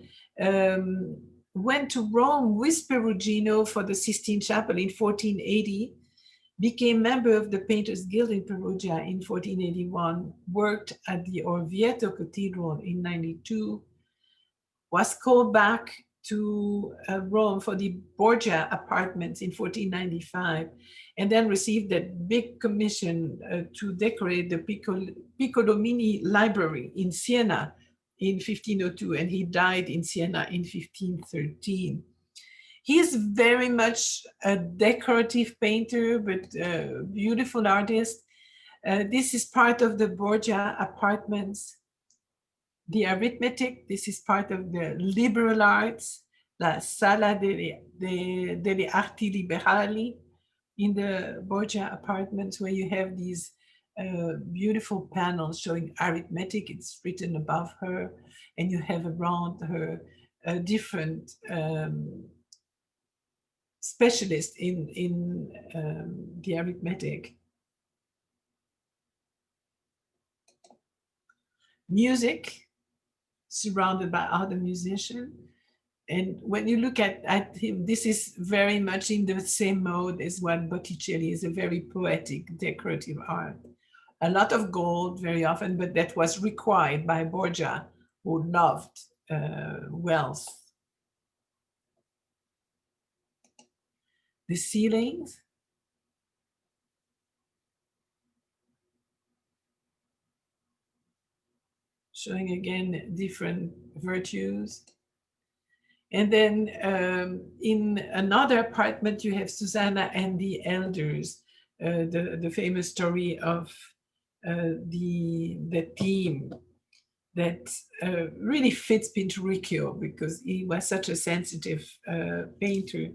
went to Rome with Perugino for the Sistine Chapel in 1480, became member of the Painters Guild in Perugia in 1481, worked at the Orvieto Cathedral in 92, was called back to Rome for the Borgia apartments in 1495, and then received that big commission to decorate the Piccolomini Library in Siena in 1502, and he died in Siena in 1513. He is very much a decorative painter, but a beautiful artist. This is part of the Borgia apartments. The arithmetic, this is part of the liberal arts, la Sala delle Arti Liberali in the Borgia apartments, where you have these beautiful panels showing arithmetic. It's written above her, and you have around her different specialists in the arithmetic. Music, surrounded by other musicians. And when you look at him, this is very much in the same mode as what Botticelli is, a very poetic, decorative art. A lot of gold very often, but that was required by Borgia, who loved wealth. The ceilings, showing again different virtues. And then in another apartment, you have Susanna and the Elders, the famous story of the theme that really fits Pinturicchio because he was such a sensitive painter.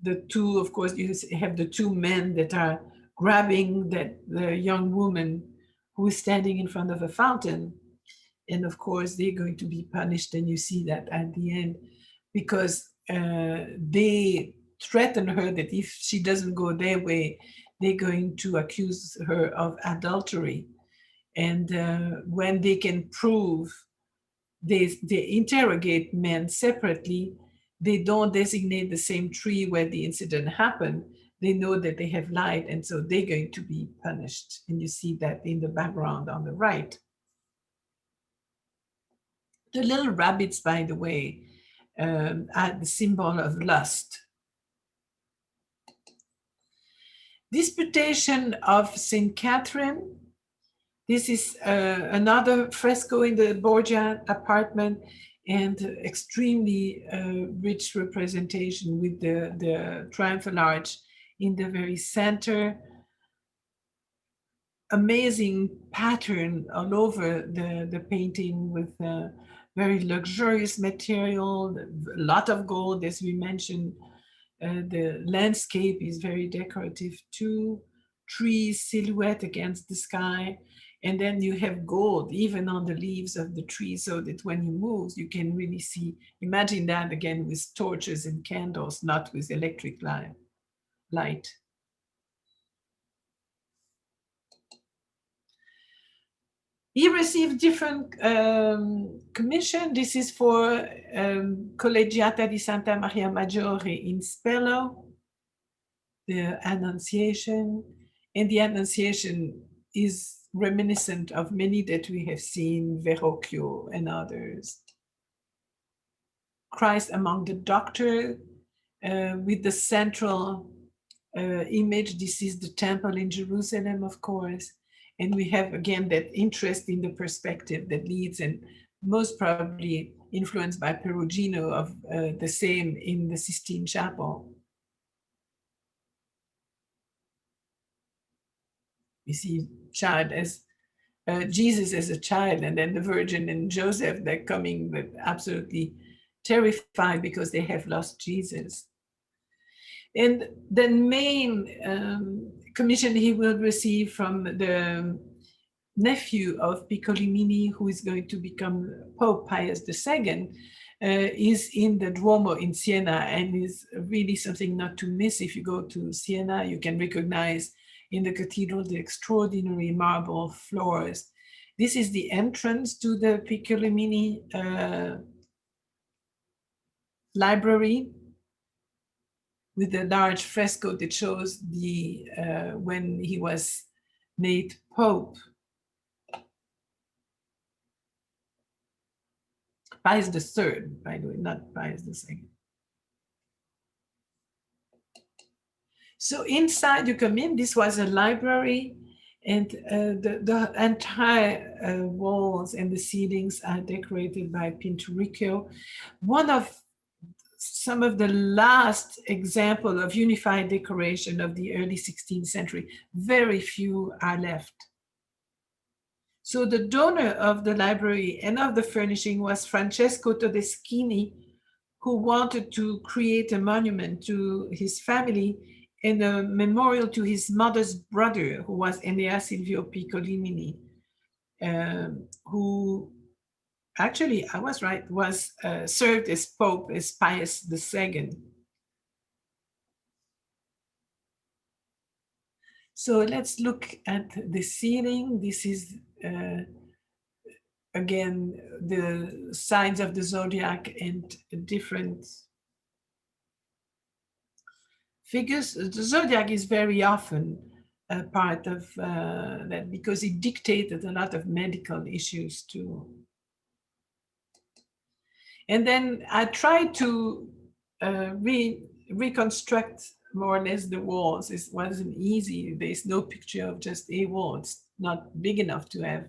The two, of course, you have the two men that are grabbing the young woman who is standing in front of a fountain. And of course, they're going to be punished. And you see that at the end, because they threaten her that if she doesn't go their way, they're going to accuse her of adultery. And when they can prove, they interrogate men separately. They don't designate the same tree where the incident happened. They know that they have lied, and so they're going to be punished. And you see that in the background on the right. The little rabbits, by the way, are the symbol of lust. Disputation of St. Catherine. This is another fresco in the Borgia apartment, and extremely rich representation with the triumphal arch in the very center. Amazing pattern all over the painting with very luxurious material, a lot of gold, as we mentioned. The landscape is very decorative too. Trees silhouette against the sky. And then you have gold even on the leaves of the tree, so that when you move, you can really see. Imagine that again with torches and candles, not with electric light. He received different commission. This is for Collegiata di Santa Maria Maggiore in Spello, the Annunciation. And the Annunciation is reminiscent of many that we have seen, Verrocchio and others. Christ among the doctor, with the central image. This is the temple in Jerusalem, of course. And we have, again, that interest in the perspective that leads, and most probably influenced by Perruggino, of the same in the Sistine Chapel. You see child as Jesus as a child, and then the Virgin and Joseph, they're coming with absolutely terrified because they have lost Jesus. And the main commission he will receive from the nephew of Piccolomini, who is going to become Pope Pius II, is in the Duomo in Siena, and is really something not to miss. If you go to Siena, you can recognize in the cathedral the extraordinary marble floors. This is the entrance to the Piccolomini library, with a large fresco that shows the when he was made Pope. Pius III, by the way, not Pius II. So inside you come in, this was a library, and the entire walls and the ceilings are decorated by Pieter Bruegel. One of some of the last example of unified decoration of the early 16th century. Very few are left. So the donor of the library and of the furnishing was Francesco Todeschini, who wanted to create a monument to his family and a memorial to his mother's brother, who was Enea Silvio Piccolomini, who actually, I was right, was served as Pope as Pius II. So let's look at the ceiling. This is, again, the signs of the zodiac and different figures. The zodiac is very often a part of that, because it dictated a lot of medical issues too. And then I tried to reconstruct more or less the walls. It wasn't easy. There's no picture of just a wall. It's not big enough to have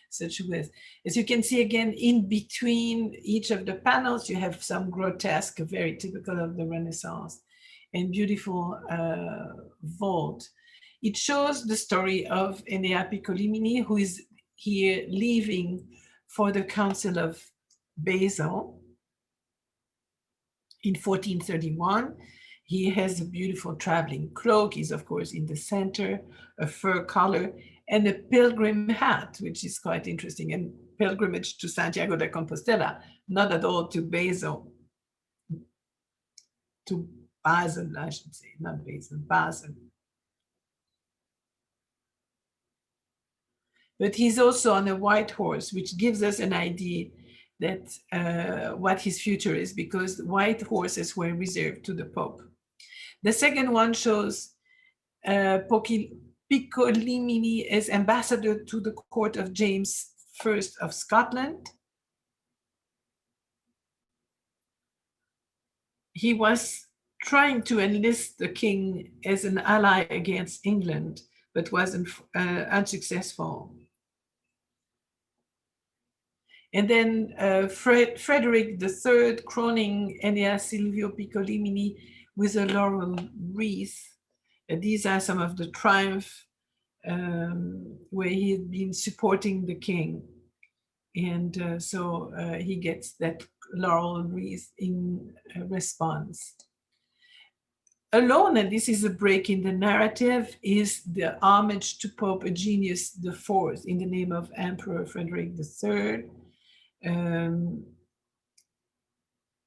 such a width. As you can see, again, in between each of the panels, you have some grotesque, very typical of the Renaissance, and beautiful vault. It shows the story of Enea Piccolomini, who is here leaving for the Council of Basel in 1431. He has a beautiful traveling cloak. He's, of course, in the center, a fur collar, and a pilgrim hat, which is quite interesting, and pilgrimage to Santiago de Compostela, not at all to Basel, to Basel, I should say, not Basel, Basel. But he's also on a white horse, which gives us an idea that what his future is, because white horses were reserved to the Pope. The second one shows Piccolomini as ambassador to the court of James I of Scotland. He was trying to enlist the king as an ally against England, but wasn't unsuccessful. And then Frederick III crowning Enea Silvio Piccolomini with a laurel wreath. These are some of the triumph where he had been supporting the king. And so he gets that laurel wreath in response. Alone, and this is a break in the narrative, is the homage to Pope Eugenius IV in the name of Emperor Frederick III,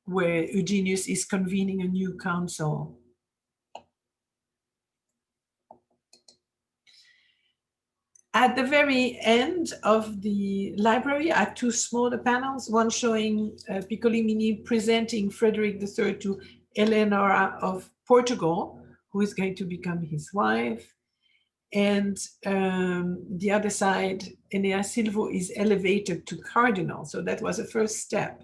where Eugenius is convening a new council. At the very end of the library are two smaller panels, one showing Piccolomini presenting Frederick III to Eleonora of Portugal, who is going to become his wife. And the other side, Enea Silvio is elevated to cardinal. So that was a first step.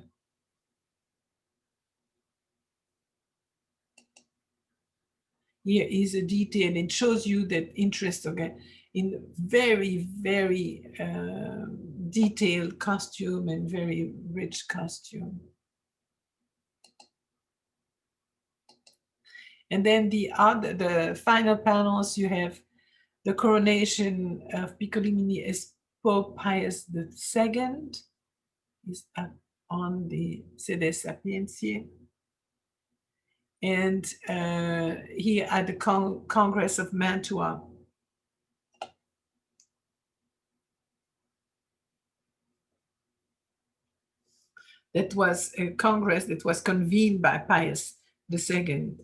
here is a detail. It shows you that interest, okay, in very, very detailed costume and very rich costume. And then the final panels, you have the coronation of Piccolomini as Pope Pius II, is up on the Sede Sapientiae. And here at the Congress of Mantua. That was a congress that was convened by Pius II,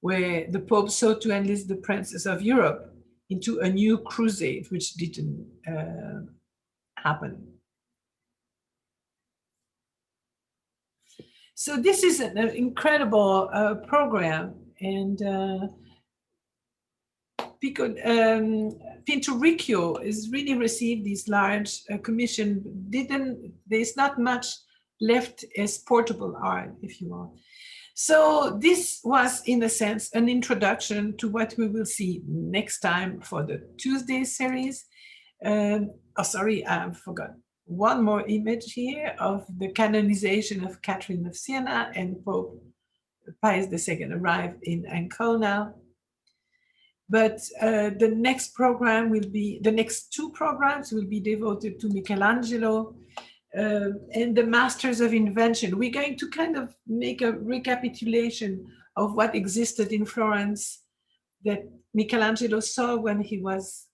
where the Pope sought to enlist the princes of Europe into a new crusade, which didn't happen. So this is an incredible program, and Pieter Bruegel has really received this large commission. There's not much left as portable art, if you want. So this was, in a sense, an introduction to what we will see next time for the Tuesday series. Oh, sorry, I forgot. One more image here of the canonization of Catherine of Siena, and Pope Pius II arrived in Ancona. But the next program will be, the next two programs will be devoted to Michelangelo and the Masters of Invention. We're going to kind of make a recapitulation of what existed in Florence that Michelangelo saw when he was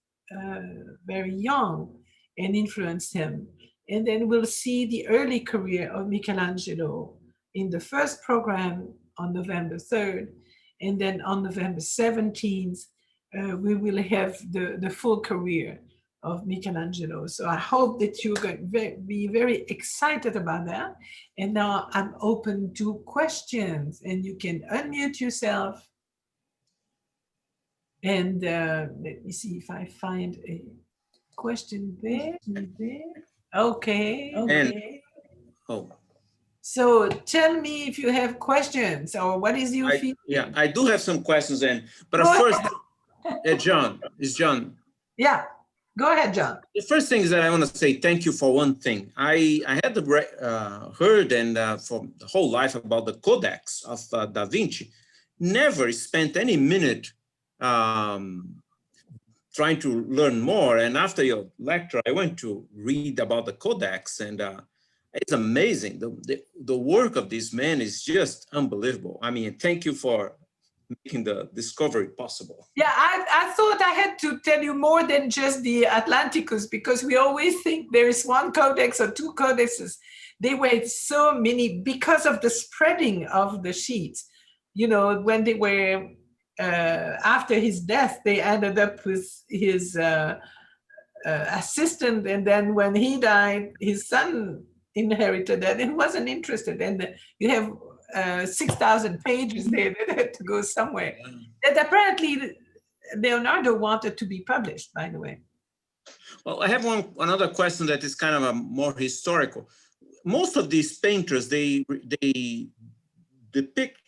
very young and influenced him. And then we'll see the early career of Michelangelo in the first program on November 3rd. And then on November 17th, we will have the full career of Michelangelo. So I hope that you're going to be very excited about that. And now I'm open to questions, and you can unmute yourself. And let me see if I find a question there. Okay. And, oh. So tell me if you have questions, or what is your feedback? Yeah, I do have some questions then. But Go first, ahead. John. Yeah, go ahead, John. The first thing is that I want to say thank you for one thing. I had heard and for the whole life about the Codex of Da Vinci. Never spent any minute trying to learn more. And after your lecture, I went to read about the Codex, and it's amazing. The work of this man is just unbelievable. I mean, thank you for making the discovery possible. Yeah, I thought I had to tell you more than just the Atlanticus, because we always think there is one codex or two codexes. They were so many because of the spreading of the sheets. You know, when they were, after his death, they ended up with his assistant. And then when he died, his son inherited that and wasn't interested. And you have 6,000 pages there that had to go somewhere. That apparently Leonardo wanted to be published, by the way. Well, I have another question that is kind of a more historical. Most of these painters, they depict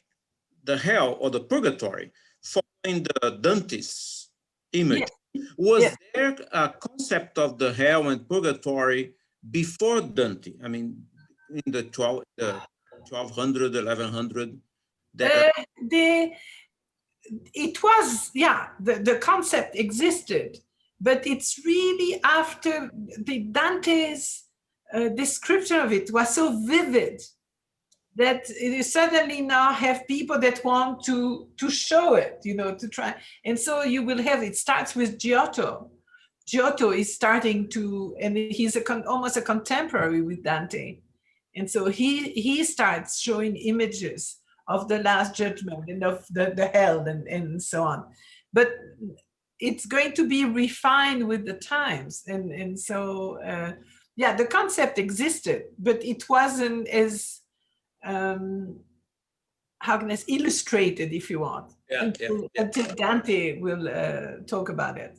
the hell or the purgatory following the Dante's image. Yes. Was there a concept of the hell and purgatory before Dante? I mean, in the 1200, 1100? It was, yeah, the concept existed, but it's really after the Dante's description of it was so vivid that you suddenly now have people that want to show it, you know, to try. And so you will have, it starts with Giotto. Giotto is starting to, and he's almost a contemporary with Dante. And so he starts showing images of the Last Judgment and of the hell and so on. But it's going to be refined with the times. And so, yeah, the concept existed, but it wasn't as, how can I say, illustrated, if you want, until Dante will talk about it.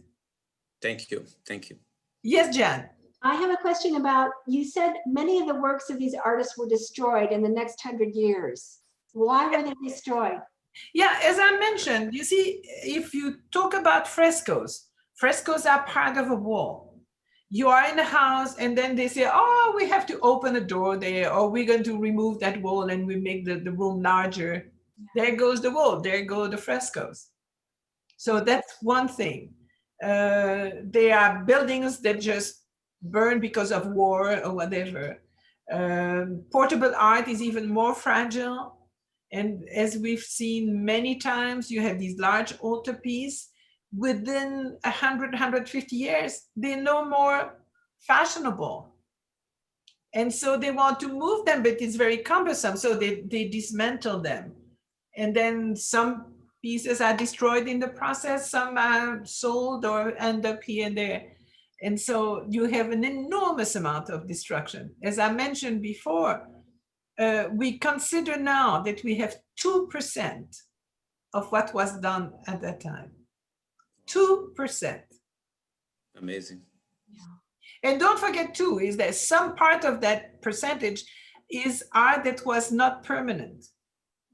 Thank you. Thank you. Yes, Jan. I have a question about, you said many of the works of these artists were destroyed in the next 100 years. Why were they destroyed? Yeah, as I mentioned, you see, if you talk about frescoes, frescoes are part of a wall. You are in a house and then they say, oh, we have to open a door there, or we're going to remove that wall and we make the room larger. There goes the wall, there go the frescoes. So that's one thing. There are buildings that just burn because of war or whatever. Portable art is even more fragile. And as we've seen many times, you have these large altarpieces. Within 100, 150 years, they're no more fashionable. And so they want to move them, but it's very cumbersome. So they dismantle them. And then some pieces are destroyed in the process, some are sold or end up here and there. And so you have an enormous amount of destruction. As I mentioned before, we consider now that we have 2% of what was done at that time. 2%. Amazing. And don't forget too, is that some part of that percentage is art that was not permanent.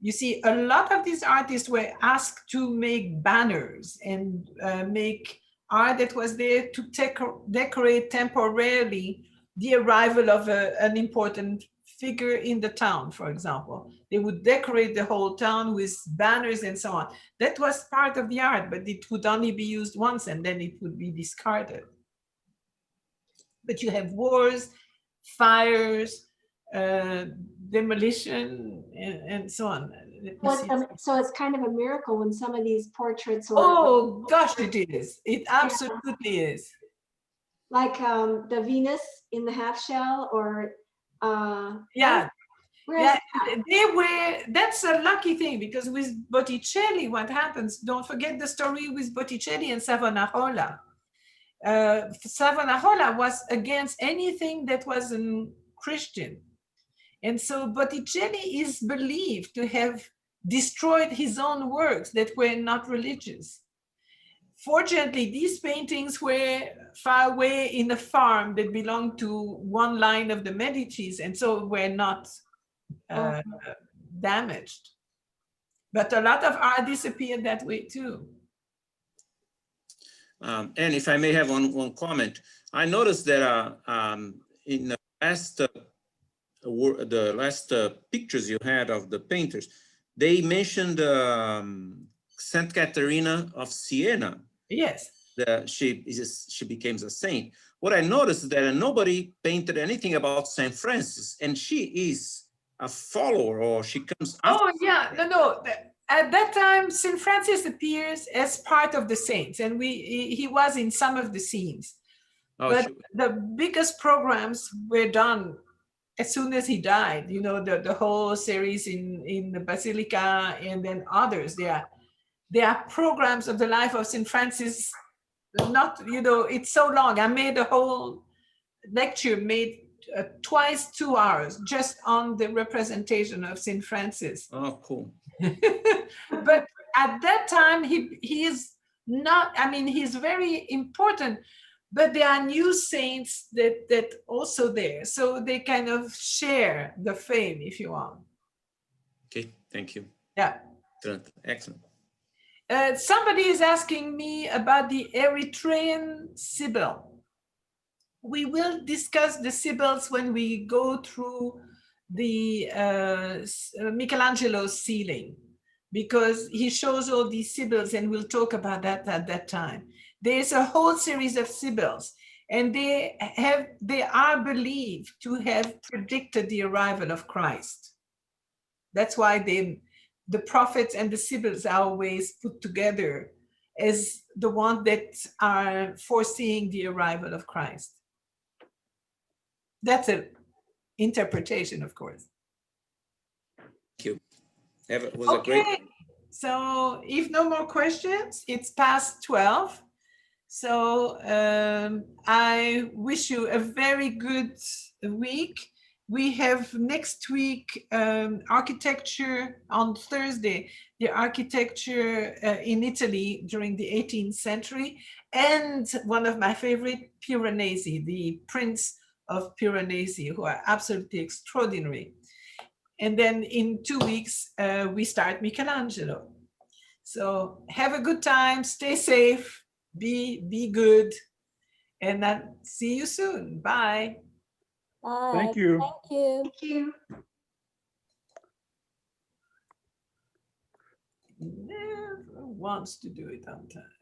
You see, a lot of these artists were asked to make banners and make art that was there to decorate temporarily the arrival of an important figure in the town, for example. They would decorate the whole town with banners and so on. That was part of the art, but it would only be used once and then it would be discarded. But you have wars, fires, demolition, and so on. So it's kind of a miracle when some of these portraits were. Oh gosh, it is. It absolutely is. Like the Venus in the half shell, or yeah. Yeah, they were. That's a lucky thing, because with Botticelli, what happens? Don't forget the story with Botticelli and Savonarola. Savonarola was against anything that wasn't Christian. And so Botticelli is believed to have destroyed his own works that were not religious. Fortunately, these paintings were far away in a farm that belonged to one line of the Medicis, and so were not damaged. But a lot of art disappeared that way too. And if I may have one comment, I noticed that in the last pictures you had of the painters, they mentioned Saint Caterina of Siena. Yes. She became a saint. What I noticed is that nobody painted anything about Saint Francis, and she is a follower, or she comes after. Oh yeah, no. At that time, St. Francis appears as part of the saints, and he was in some of the scenes. Oh, but sure. The biggest programs were done as soon as he died. You know, the whole series in the Basilica, and then others. There are programs of the life of St. Francis. Not, you know, it's so long. I made a whole lecture, made twice 2 hours, just on the representation of St. Francis. Oh, cool. But at that time, he is not, I mean, he's very important, but there are new saints that also there. So they kind of share the fame, if you want. Okay, thank you. Yeah. Excellent. Somebody is asking me about the Eritrean Sybil. We will discuss the Sybils when we go through the Michelangelo's ceiling, because he shows all these Sybils, and we'll talk about that at that time. There's a whole series of Sybils, and they are believed to have predicted the arrival of Christ. That's why the prophets and the Sybils are always put together as the ones that are foreseeing the arrival of Christ. That's an interpretation, of course. Thank you. It was a great. So if no more questions, it's past 12. So I wish you a very good week. We have next week architecture on Thursday, the architecture in Italy during the 18th century, and one of my favorite, Piranesi, the Prince of Piranesi, who are absolutely extraordinary. And then in 2 weeks, we start Michelangelo. So have a good time, stay safe, be good, and I'll see you soon. Bye. Bye. Thank you. Thank you. Thank you. Never wants to do it on time.